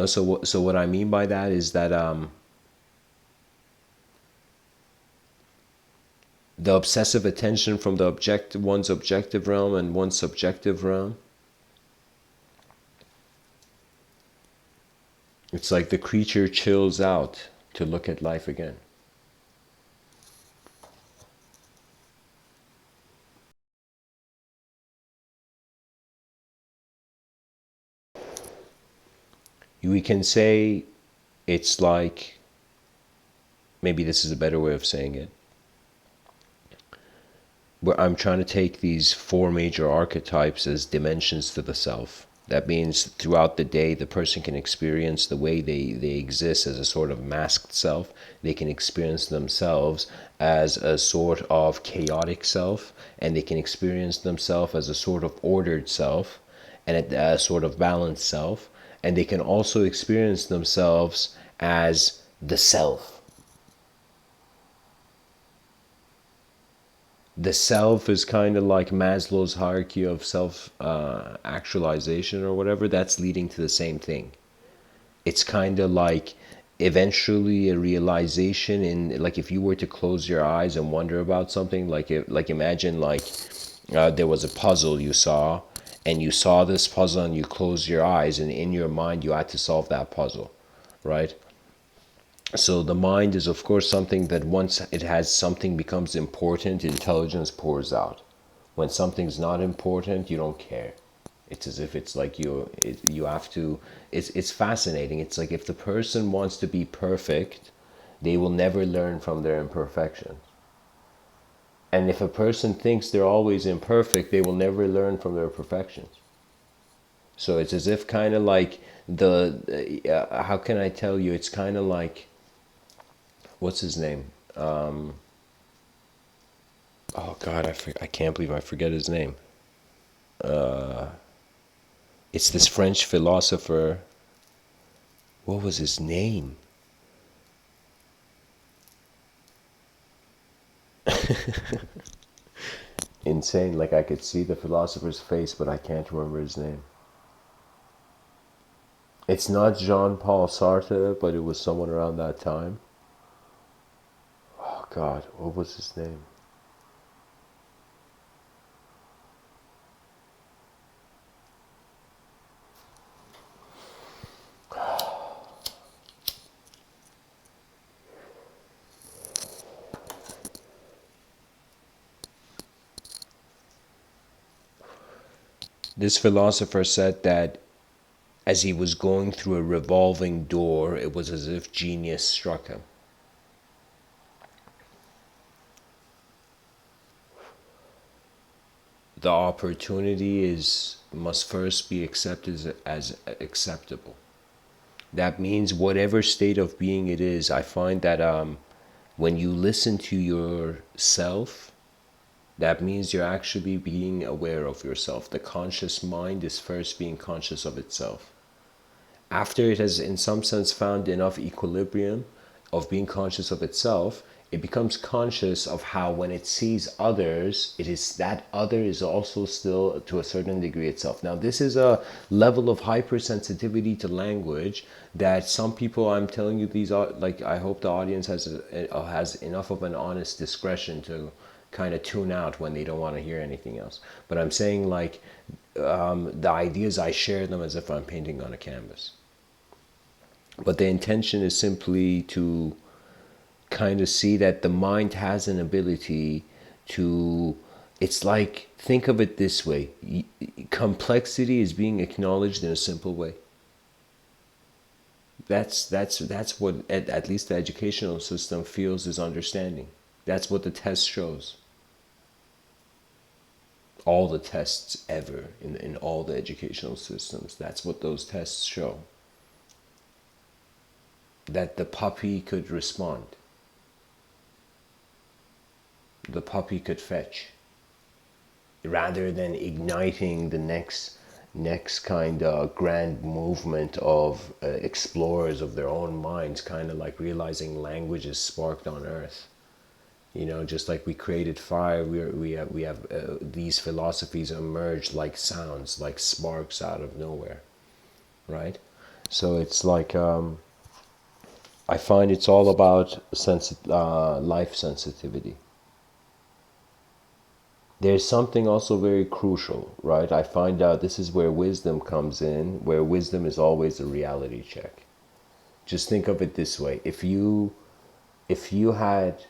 So what I mean by that is that the obsessive attention from one's objective realm and one's subjective realm, it's like the creature chills out to look at life again. We can say it's like, maybe this is a better way of saying it, where I'm trying to take these four major archetypes as dimensions to the self. That means throughout the day, the person can experience the way they exist as a sort of masked self. They can experience themselves as a sort of chaotic self, and they can experience themselves as a sort of ordered self, and a sort of balanced self. And they can also experience themselves as the self. The self is kind of like Maslow's hierarchy of self actualization or whatever. That's leading to the same thing. It's kind of like eventually a realization in, like, if you were to close your eyes and wonder about something, like imagine like there was a puzzle you saw, and you saw this puzzle and you closed your eyes, and in your mind you had to solve that puzzle, right? So the mind is of course something that once it has something becomes important, intelligence pours out. When something's not important, you don't care. It's as if it's like you have to, it's fascinating. It's like if the person wants to be perfect, they will never learn from their imperfection. And if a person thinks they're always imperfect, they will never learn from their perfections. So it's as if kind of like how can I tell you? It's kind of like, what's his name? Oh God, I can't believe I forget his name. It's this French philosopher. What was his name? Insane. Like I could see the philosopher's face, but I can't remember his name. It's not Jean-Paul Sartre, but it was someone around that time. Oh God, what was his name? This philosopher said that as he was going through a revolving door, it was as if genius struck him. The opportunity must first be accepted as acceptable. That means whatever state of being it is, I find that when you listen to yourself, that means you're actually being aware of yourself. The conscious mind is first being conscious of itself. After it has in some sense found enough equilibrium of being conscious of itself, it becomes conscious of how when it sees others, it is that other is also still to a certain degree itself. Now this is a level of hypersensitivity to language that some people, I'm telling you, these are like, I hope the audience has enough of an honest discretion to kind of tune out when they don't want to hear anything else. But I'm saying like the ideas, I share them as if I'm painting on a canvas. But the intention is simply to kind of see that the mind has an ability to, it's like, think of it this way, complexity is being acknowledged in a simple way. That's what at least the educational system feels is understanding. That's what the test shows. All the tests ever in all the educational systems, that's what those tests show. That the puppy could respond. The puppy could fetch. Rather than igniting the next kind of grand movement of explorers of their own minds, kind of like realizing language is sparked on earth. You know, just like we created fire, we have these philosophies emerged like sounds, like sparks out of nowhere, right? So it's like I find it's all about life sensitivity. There's something also very crucial, right? I find out this is where wisdom comes in, where wisdom is always a reality check. Just think of it this way: if you had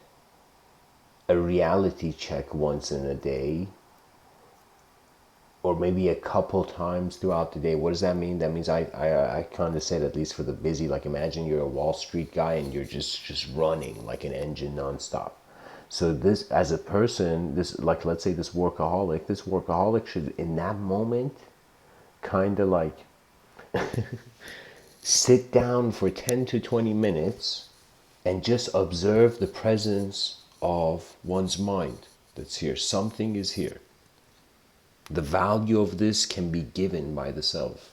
a reality check once in a day, or maybe a couple times throughout the day, what does that mean? That means I kind of said, at least for the busy, like imagine you're a Wall Street guy and you're just running like an engine nonstop. So this, as a person, this, like, let's say this workaholic should in that moment kind of like sit down for 10 to 20 minutes and just observe the presence of one's mind that's here. Something is here. The value of this can be given by the self.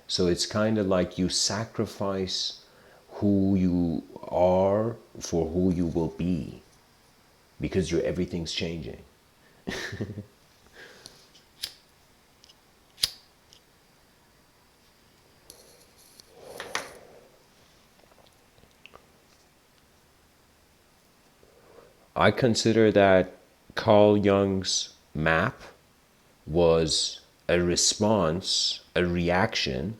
So it's kind of like you sacrifice who you are for who you will be, because everything's changing. I consider that Carl Jung's map was a response, a reaction,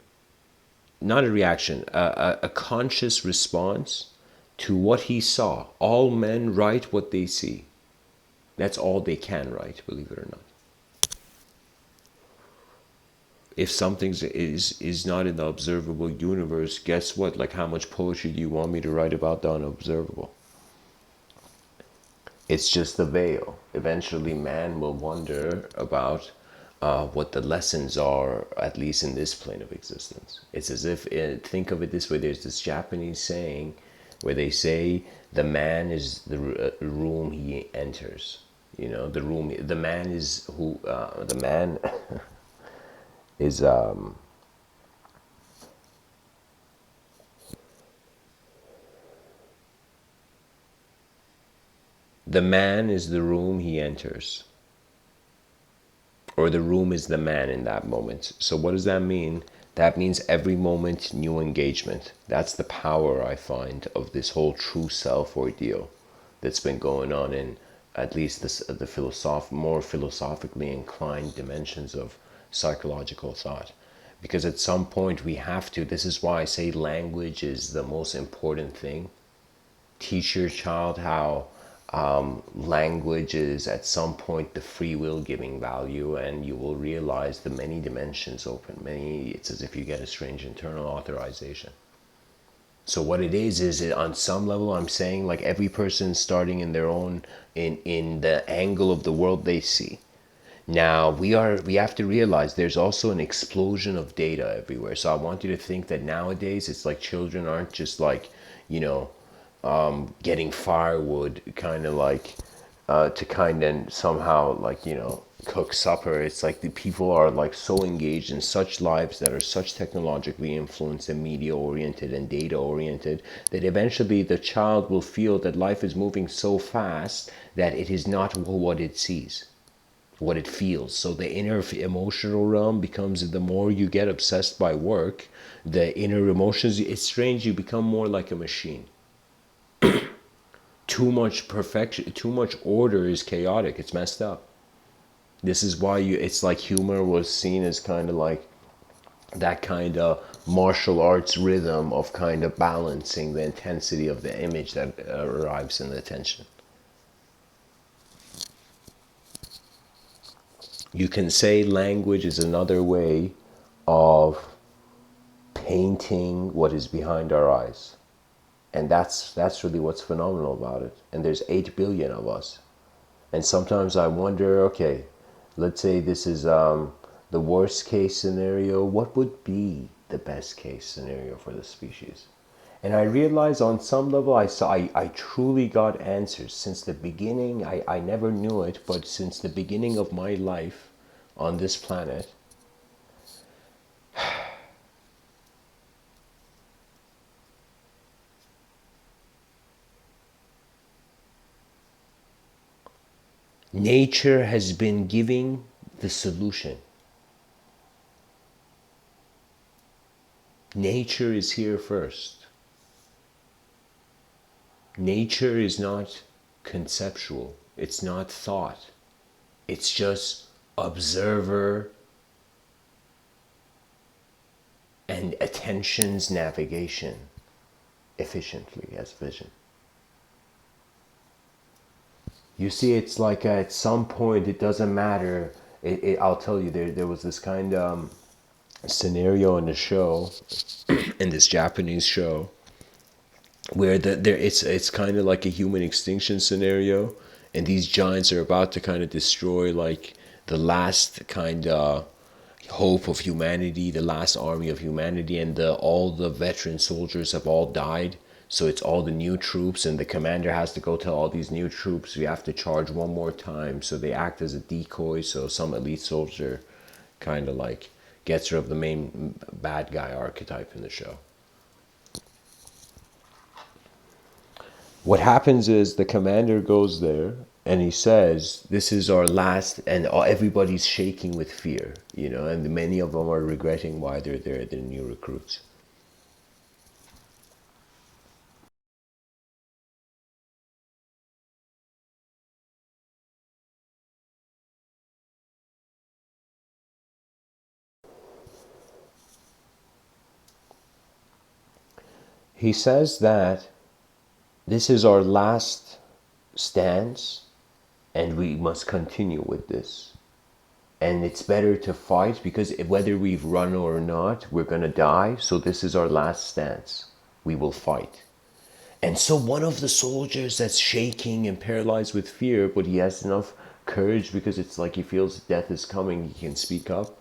not a reaction, a conscious response to what he saw. All men write what they see. That's all they can write, believe it or not. If something is not in the observable universe, guess what? Like, how much poetry do you want me to write about the unobservable? It's just the veil. Eventually, man will wonder about what the lessons are, at least in this plane of existence. It's as if, think of it this way, there's this Japanese saying where they say the man is the room he enters. You know, the man is who, the man is, the man is the room he enters, or the room is the man in that moment. So what does that mean? That means every moment new engagement. That's the power, I find, of this whole true self ordeal that's been going on in at least the more philosophically inclined dimensions of psychological thought. Because at some point we have to, this is why I say language is the most important thing. Teach your child how language is at some point the free will giving value, and you will realize the many dimensions open. It's as if you get a strange internal authorization. So what it is it, on some level, I'm saying, like, every person starting in their own, in the angle of the world they see. Now we have to realize there's also an explosion of data everywhere. So I want you to think that nowadays it's like children aren't just like, you know, getting firewood kind of like to kind of somehow, like, you know, cook supper. It's like the people are like so engaged in such lives that are such technologically influenced and media oriented and data oriented, that eventually the child will feel that life is moving so fast that it is not what it sees, what it feels. So the inner emotional realm becomes, the more you get obsessed by work, the inner emotions, it's strange, you become more like a machine. Too much perfection, too much order is chaotic. It's messed up. This is why it's like humor was seen as kind of like that kind of martial arts rhythm of kind of balancing the intensity of the image that arrives in the attention. You can say language is another way of painting what is behind our eyes. And that's really what's phenomenal about it. And there's 8 billion of us. And sometimes I wonder, okay, let's say this is the worst case scenario. What would be the best case scenario for the species? And I realized on some level I truly got answers. Since the beginning, I never knew it, but since the beginning of my life on this planet, nature has been giving the solution. Nature is here first. Nature is not conceptual. It's not thought. It's just observer and attention's navigation efficiently as vision. You see, it's like at some point it doesn't matter. I'll tell you, there was this kind of scenario in the show, in this Japanese show, where it's kind of like a human extinction scenario, and these giants are about to kind of destroy like the last kind of hope of humanity, the last army of humanity, and all the veteran soldiers have all died. So it's all the new troops, and the commander has to go tell all these new troops, we have to charge one more time. So they act as a decoy, so some elite soldier kind of like gets rid of the main bad guy archetype in the show. What happens is the commander goes there And he says, this is our last, and everybody's shaking with fear, you know, and many of them are regretting why they're there, the new recruits. He says that this is our last stance, and we must continue with this. And it's better to fight because whether we've run or not, we're going to die. So this is our last stance. We will fight. And so one of the soldiers that's shaking and paralyzed with fear, but he has enough courage because it's like he feels death is coming, he can speak up.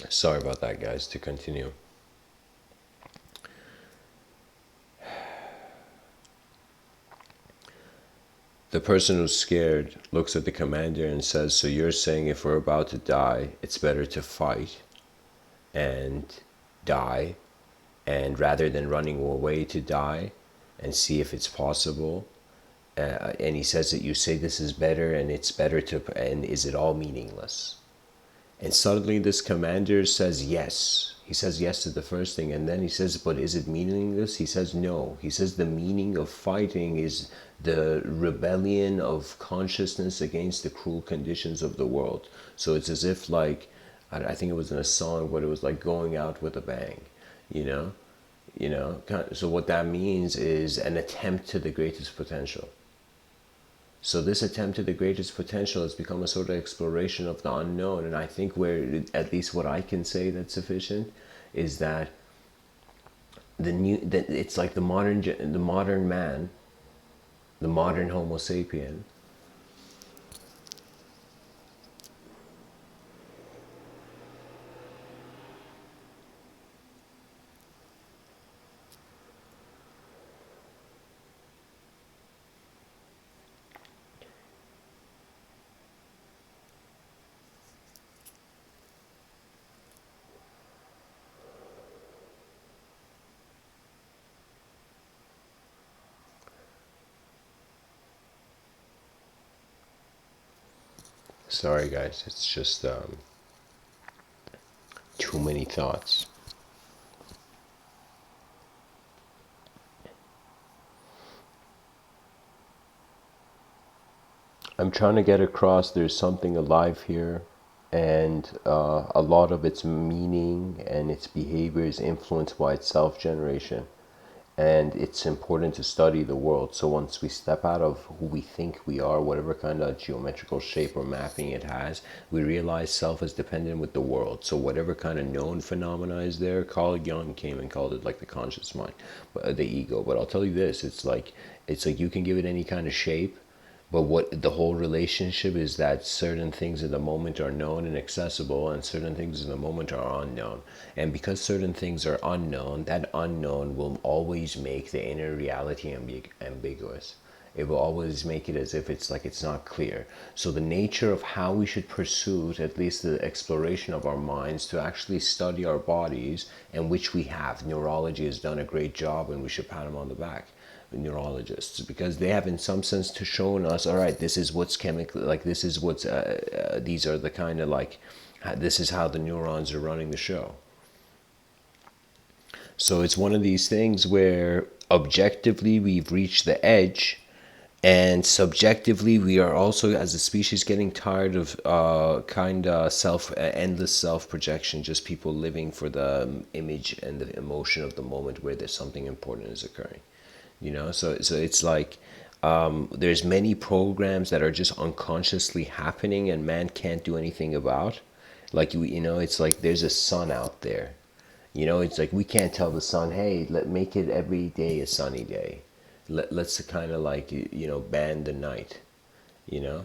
Sorry about that, guys. To continue. The person who's scared looks at the commander and says, so you're saying if we're about to die, it's better to fight and die, and rather than running away to die and see if it's possible. And he says that you say this is better and it's better to, and is it all meaningless? And suddenly this commander says yes. He says yes to the first thing, and then he says, but is it meaningless? He says no. He says the meaning of fighting is the rebellion of consciousness against the cruel conditions of the world. So it's as if, like, I think it was in a song, but it was like going out with a bang, you know? So what that means is an attempt to the greatest potential. So this attempt to the greatest potential has become a sort of exploration of the unknown. And I think where, at least what I can say that's sufficient, is that that it's like the modern man, the modern Homo sapien, Sorry, guys. It's just too many thoughts. I'm trying to get across there's something alive here, and a lot of its meaning and its behavior is influenced by its self-generation. And it's important to study the world. So once we step out of who we think we are, whatever kind of geometrical shape or mapping it has, we realize self is dependent with the world. So whatever kind of known phenomena is there, Carl Jung came and called it like the conscious mind, the ego. But I'll tell you this, it's like you can give it any kind of shape, but what the whole relationship is that certain things in the moment are known and accessible, and certain things in the moment are unknown. And because certain things are unknown, that unknown will always make the inner reality ambiguous. It will always make it as if it's like it's not clear. So the nature of how we should pursue, at least the exploration of our minds, to actually study our bodies, and which we have. Neurology has done a great job, and we should pat them on the back, neurologists, because they have in some sense to shown us, all right, this is what's chemically, like this is what's these are the kind of like this is how the neurons are running the show. So it's one of these things where objectively we've reached the edge, and subjectively we are also as a species getting tired of kind of endless self projection, just people living for the image and the emotion of the moment where there's something important is occurring. So it's like there's many programs that are just unconsciously happening and man can't do anything about. Like it's like there's a sun out there. It's like we can't tell the sun, hey, let make it every day a sunny day. Let's kind of like ban the night. you know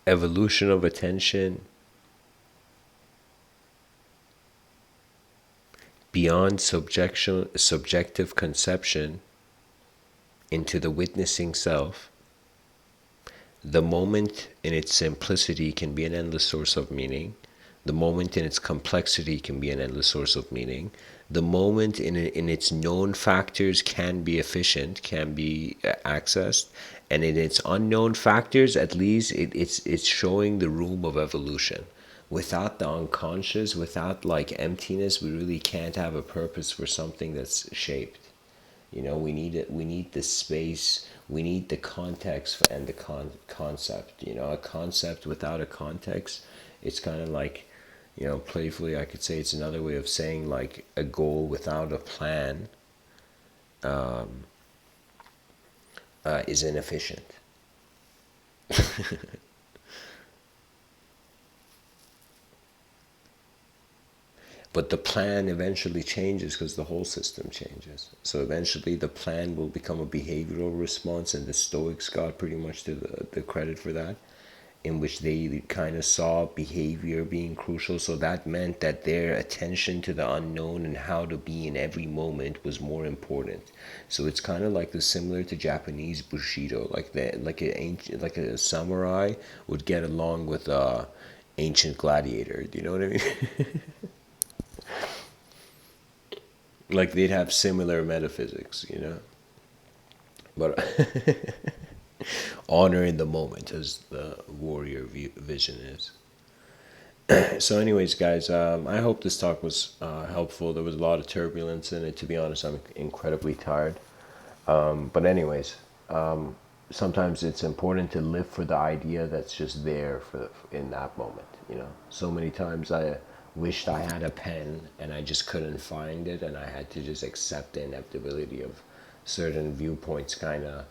Evolution of attention beyond subjective conception into the witnessing self. The moment in its simplicity can be an endless source of meaning. The moment in its complexity can be an endless source of meaning. The moment in its known factors can be efficient, can be accessed. And in its unknown factors, at least it's showing the room of evolution. Without the unconscious, without like emptiness, we really can't have a purpose for something that's shaped. We need it. We need the space. We need the context and the concept. A concept without a context, it's kind of like, playfully, I could say it's another way of saying like a goal without a plan is inefficient. But the plan eventually changes because the whole system changes. So eventually the plan will become a behavioral response, and the Stoics got pretty much the credit for that, in which they kind of saw behavior being crucial. So that meant that their attention to the unknown and how to be in every moment was more important. So it's kind of like the similar to Japanese Bushido, like a samurai would get along with a ancient gladiator. Do you know what I mean? Like they'd have similar metaphysics. But honor in the moment, as the warrior vision is. So anyways, guys, I hope this talk was helpful. There was a lot of turbulence in it. To be honest, I'm incredibly tired. But anyways, sometimes it's important to live for the idea that's just there in that moment. So many times I wished I had a pen and I just couldn't find it, and I had to just accept the inevitability of certain viewpoints kind of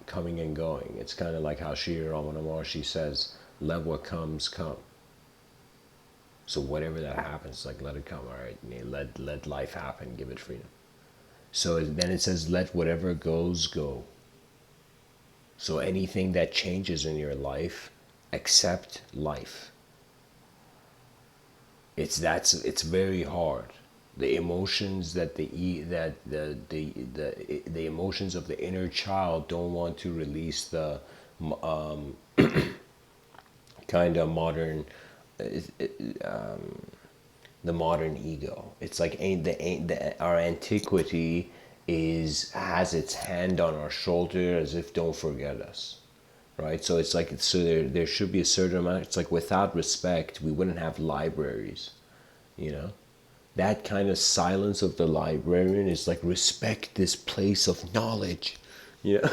coming and going. It's kind of like how Shri Ramana Maharshi says, let what comes come. So whatever that happens, like let it come. All right, let life happen, give it freedom. So then it says, let whatever goes go. So anything that changes in your life, accept life. It's very hard. The emotions that the emotions of the inner child don't want to release the kind of modern the modern ego. It's like our antiquity is has its hand on our shoulder as if don't forget us, right? So it's like there should be a certain amount. It's like without respect, we wouldn't have libraries, you know. That kind of silence of the librarian is like respect this place of knowledge, you know.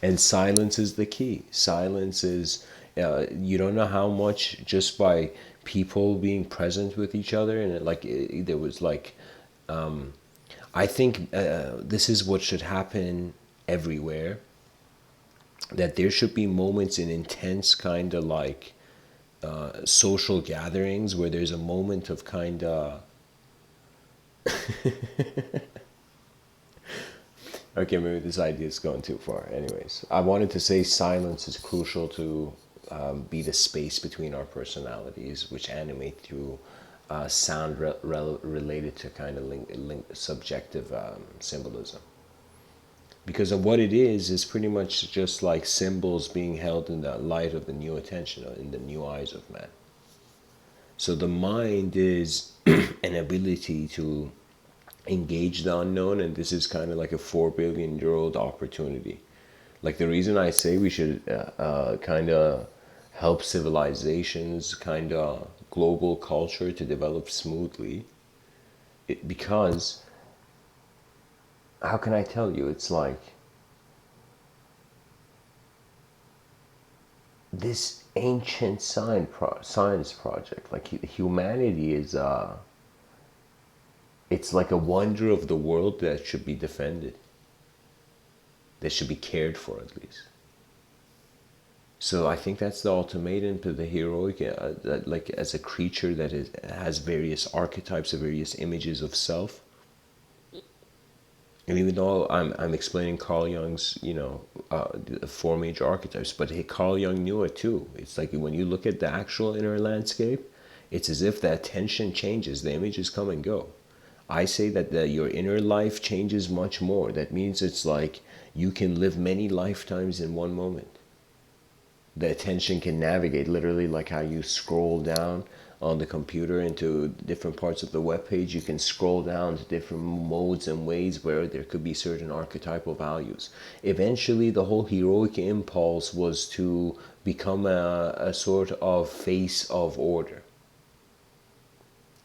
And silence is the key. Silence is, you don't know how much just by people being present with each other. And there was like, I think this is what should happen everywhere, that there should be moments in intense kind of like social gatherings where there's a moment of kind of okay, maybe this idea is going too far. Anyways, I wanted to say silence is crucial to be the space between our personalities, which animate through sound related to kind of subjective symbolism. Because of what it is pretty much just like symbols being held in the light of the new attention, or in the new eyes of man. So the mind is an ability to engage the unknown, and this is kind of like a 4 billion-year-old opportunity. Like the reason I say we should kind of help civilizations, kind of global culture to develop smoothly, because how can I tell you? It's like this ancient science project. Like humanity is it's like a wonder of the world that should be defended, that should be cared for at least. So I think that's the ultimatum to the heroic, that like as a creature that has various archetypes, various images of self. And even though I'm explaining Carl Jung's, the 4 major archetypes, but hey, Carl Jung knew it too. It's like when you look at the actual inner landscape, it's as if the attention changes, the images come and go. I say that your inner life changes much more. That means it's like you can live many lifetimes in one moment. The attention can navigate, literally like how you scroll down on the computer into different parts of the web page. You can scroll down to different modes and ways where there could be certain archetypal values. Eventually, the whole heroic impulse was to become a sort of face of order.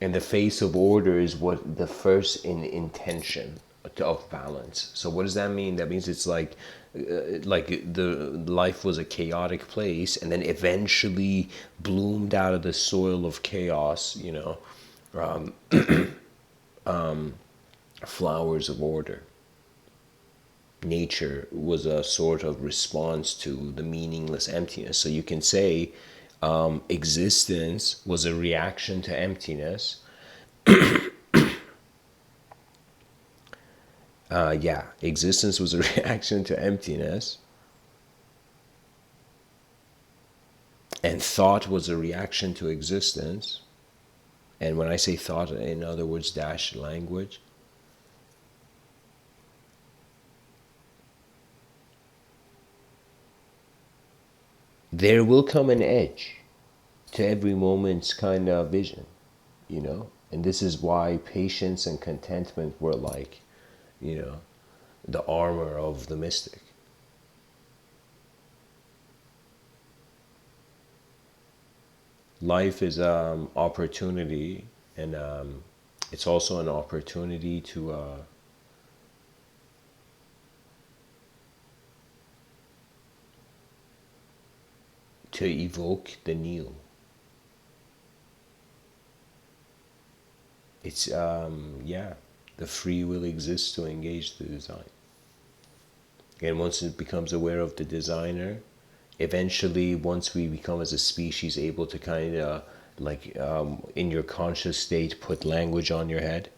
And the face of order is what the first in intention of balance. So what does that mean? That means it's like the life was a chaotic place, and then eventually bloomed out of the soil of chaos. Flowers of order. Nature was a sort of response to the meaningless emptiness. So you can say existence was a reaction to emptiness. Existence was a reaction to emptiness, and thought was a reaction to existence. And when I say thought, in other words, dash language. There will come an edge to every moment's kind of vision, and this is why patience and contentment were like, the armor of the mystic. Life is opportunity, and it's also an opportunity to evoke the new. It's the free will exists to engage the design. And once it becomes aware of the designer, eventually, once we become as a species able to kind of like in your conscious state put language on your head,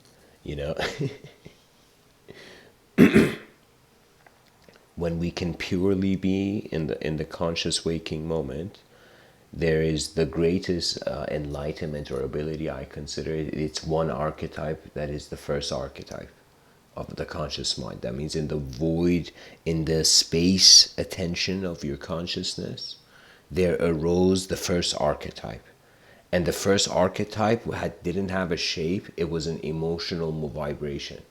when we can purely be in the conscious waking moment, there is the greatest enlightenment or ability. I consider it. It's one archetype that is the first archetype of the conscious mind. That means in the void, in the space attention of your consciousness, there arose the first archetype. And the first archetype didn't have a shape. It was an emotional vibration.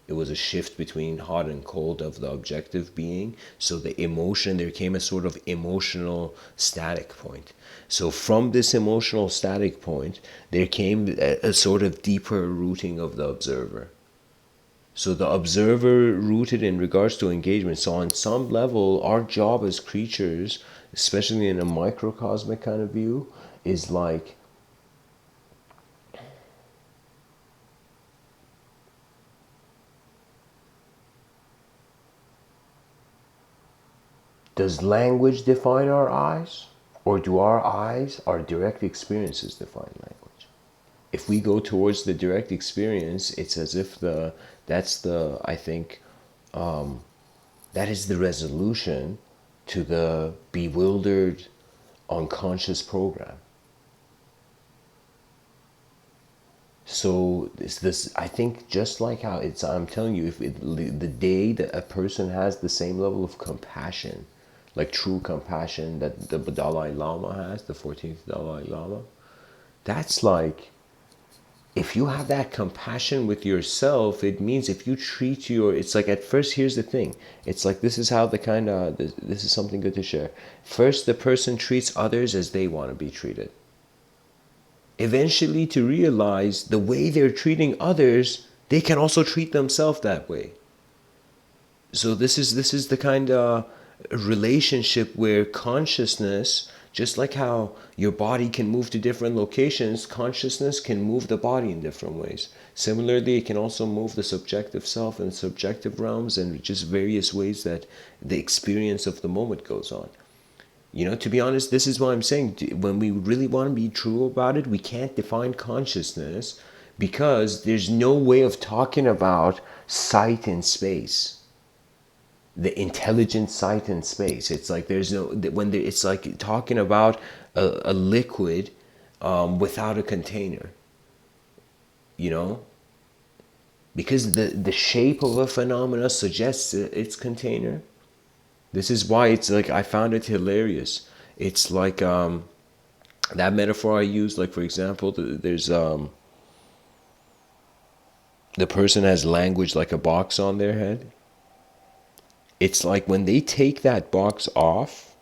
It was a shift between hot and cold of the objective being. So the emotion, there came a sort of emotional static point. So from this emotional static point, there came a sort of deeper rooting of the observer. So the observer rooted in regards to engagement. So on some level, our job as creatures, especially in a microcosmic kind of view, is like, does language define our eyes? Or do our eyes, our direct experiences define language? If we go towards the direct experience, it's as if I think, that is the resolution to the bewildered unconscious program. So this I think, just like how I'm telling you, the day that a person has the same level of compassion, like true compassion that the Dalai Lama has, the 14th Dalai Lama, that's like, if you have that compassion with yourself, it means if you treat it's like, at first, here's the thing. It's like, this is how this is something good to share. First, the person treats others as they want to be treated. Eventually, to realize the way they're treating others, they can also treat themselves that way. So this is the kind of relationship where consciousness, just like how your body can move to different locations, consciousness can move the body in different ways. Similarly, it can also move the subjective self in subjective realms, and just various ways that the experience of the moment goes on. To be honest, this is what I'm saying. When we really want to be true about it, we can't define consciousness, because there's no way of talking about sight in space. The intelligent sight in space. It's like there's no, it's like talking about a liquid without a container. Because the shape of a phenomena suggests its container. This is why it's like, I found it hilarious. It's like that metaphor I use, like, for example, there's the person has language like a box on their head. It's like when they take that box off,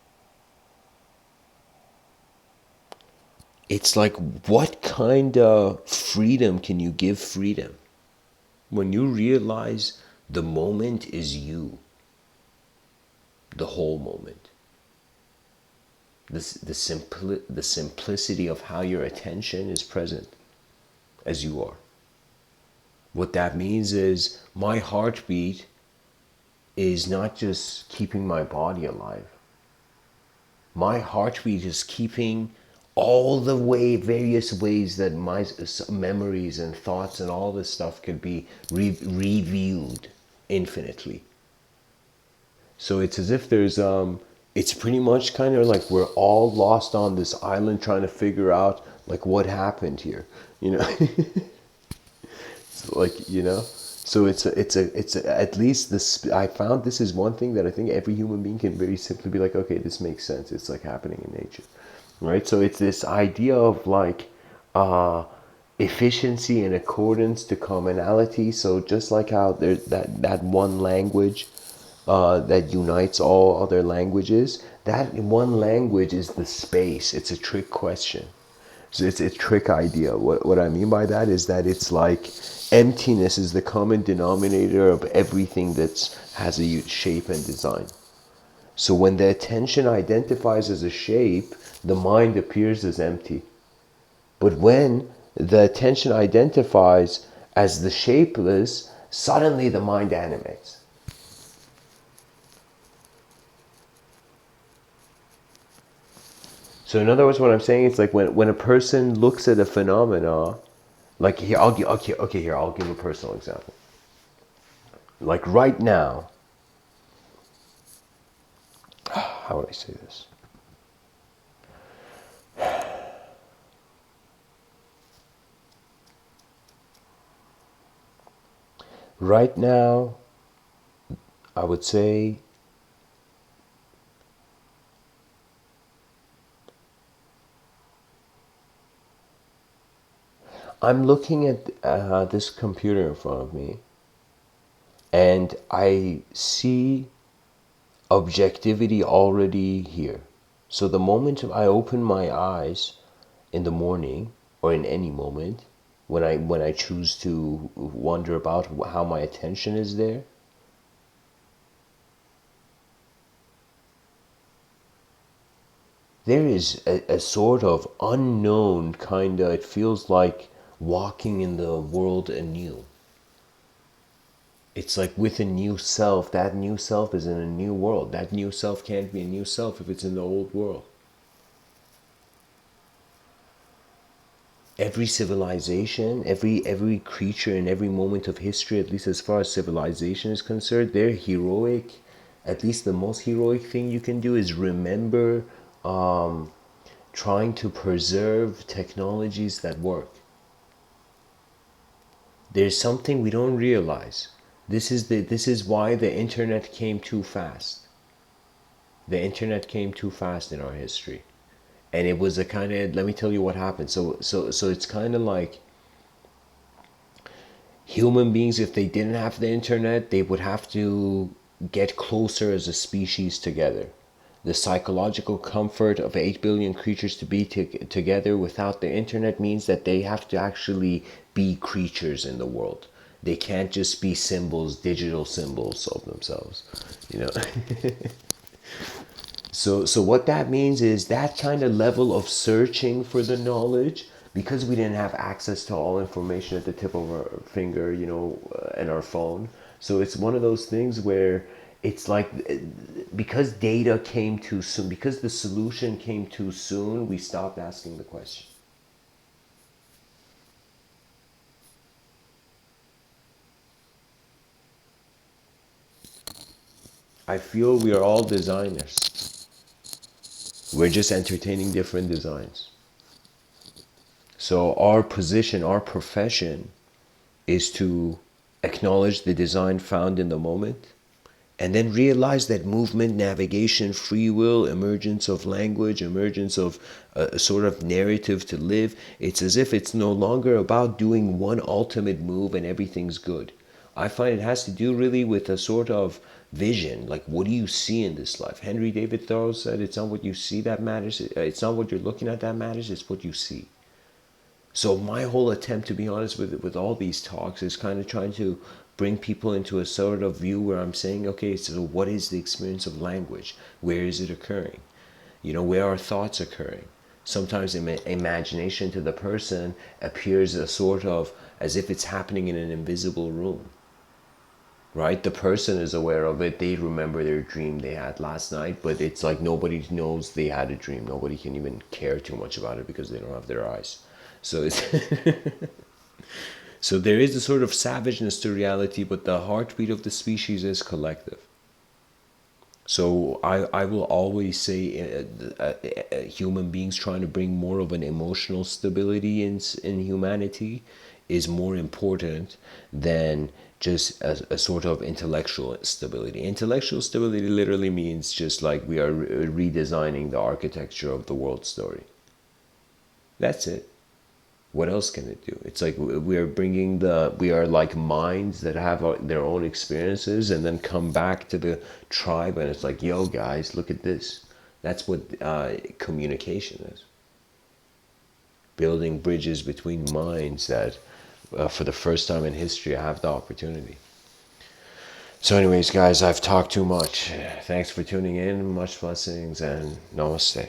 it's like, what kind of freedom can you give freedom? When you realize the moment is you, the whole moment. The simplicity of how your attention is present as you are. What that means is, my heartbeat is not just keeping my body alive. My heartbeat is keeping all the various ways that my memories and thoughts and all this stuff could be reviewed infinitely. So it's as if there's it's pretty much kind of like we're all lost on this island trying to figure out, like, what happened here. So, like, so it's at least this, I found this is one thing that I think every human being can very simply be like, okay, this makes sense. It's like happening in nature, right? So it's this idea of like efficiency in accordance to commonality. So just like how there's that one language that unites all other languages, that one language is the space. It's a trick question. So it's a trick idea. What I mean by that is that it's like emptiness is the common denominator of everything that has a shape and design. So when the attention identifies as a shape, the mind appears as empty. But when the attention identifies as the shapeless, suddenly the mind animates. So in other words, what I'm saying is, like, when a person looks at a phenomena, like, here, I'll give a personal example. Like right now, how would I say this? Right now, I would say I'm looking at this computer in front of me, and I see objectivity already here. So the moment I open my eyes in the morning or in any moment, when I choose to wonder about how my attention is there, there is a sort of unknown kind of, it feels like walking in the world anew. It's like with a new self. That new self is in a new world. That new self can't be a new self if it's in the old world. Every civilization, every creature in every moment of history, at least as far as civilization is concerned, they're heroic. At least the most heroic thing you can do is remember trying to preserve technologies that work. There's something we don't realize. This is why the internet came too fast. The internet came too fast in our history. And it was a kind of, let me tell you what happened. So it's kind of like human beings, if they didn't have the internet, they would have to get closer as a species together. The psychological comfort of 8 billion creatures to be together without the internet means that they have to actually be creatures in the world. They can't just be symbols, digital symbols of themselves, you know. So what that means is that kind of level of searching for the knowledge, because we didn't have access to all information at the tip of our finger, you know, and our phone. So it's one of those things where it's like, because data came too soon, because the solution came too soon, we stopped asking the question. I feel we are all designers. We're just entertaining different designs. So our position, our profession is to acknowledge the design found in the moment, and then realize that movement, navigation, free will, emergence of language, emergence of a sort of narrative to live, it's as if it's no longer about doing one ultimate move and everything's good. I find it has to do really with a sort of vision. Like, what do you see in this life? Henry David Thoreau said, it's not what you see that matters. It's not what you're looking at that matters. It's what you see. So my whole attempt, to be honest, with all these talks is kind of trying to bring people into a sort of view where I'm saying, okay, so what is the experience of language? Where is it occurring? You know, where are thoughts occurring? Sometimes imagination to the person appears a sort of as if it's happening in an invisible room. Right? The person is aware of it. They remember their dream they had last night, but it's like nobody knows they had a dream. Nobody can even care too much about it because they don't have their eyes. So it's so there is a sort of savageness to reality, but the heartbeat of the species is collective. So I will always say human beings trying to bring more of an emotional stability in humanity is more important than just a sort of intellectual stability. Intellectual stability literally means just like we are redesigning the architecture of the world story. That's it. What else can it do? It's like we are like minds that have their own experiences and then come back to the tribe, and it's like, yo guys, look at this. That's what communication is. Building bridges between minds that for the first time in history I have the opportunity. So anyways guys, I've talked too much. Thanks for tuning in. Much blessings and namaste.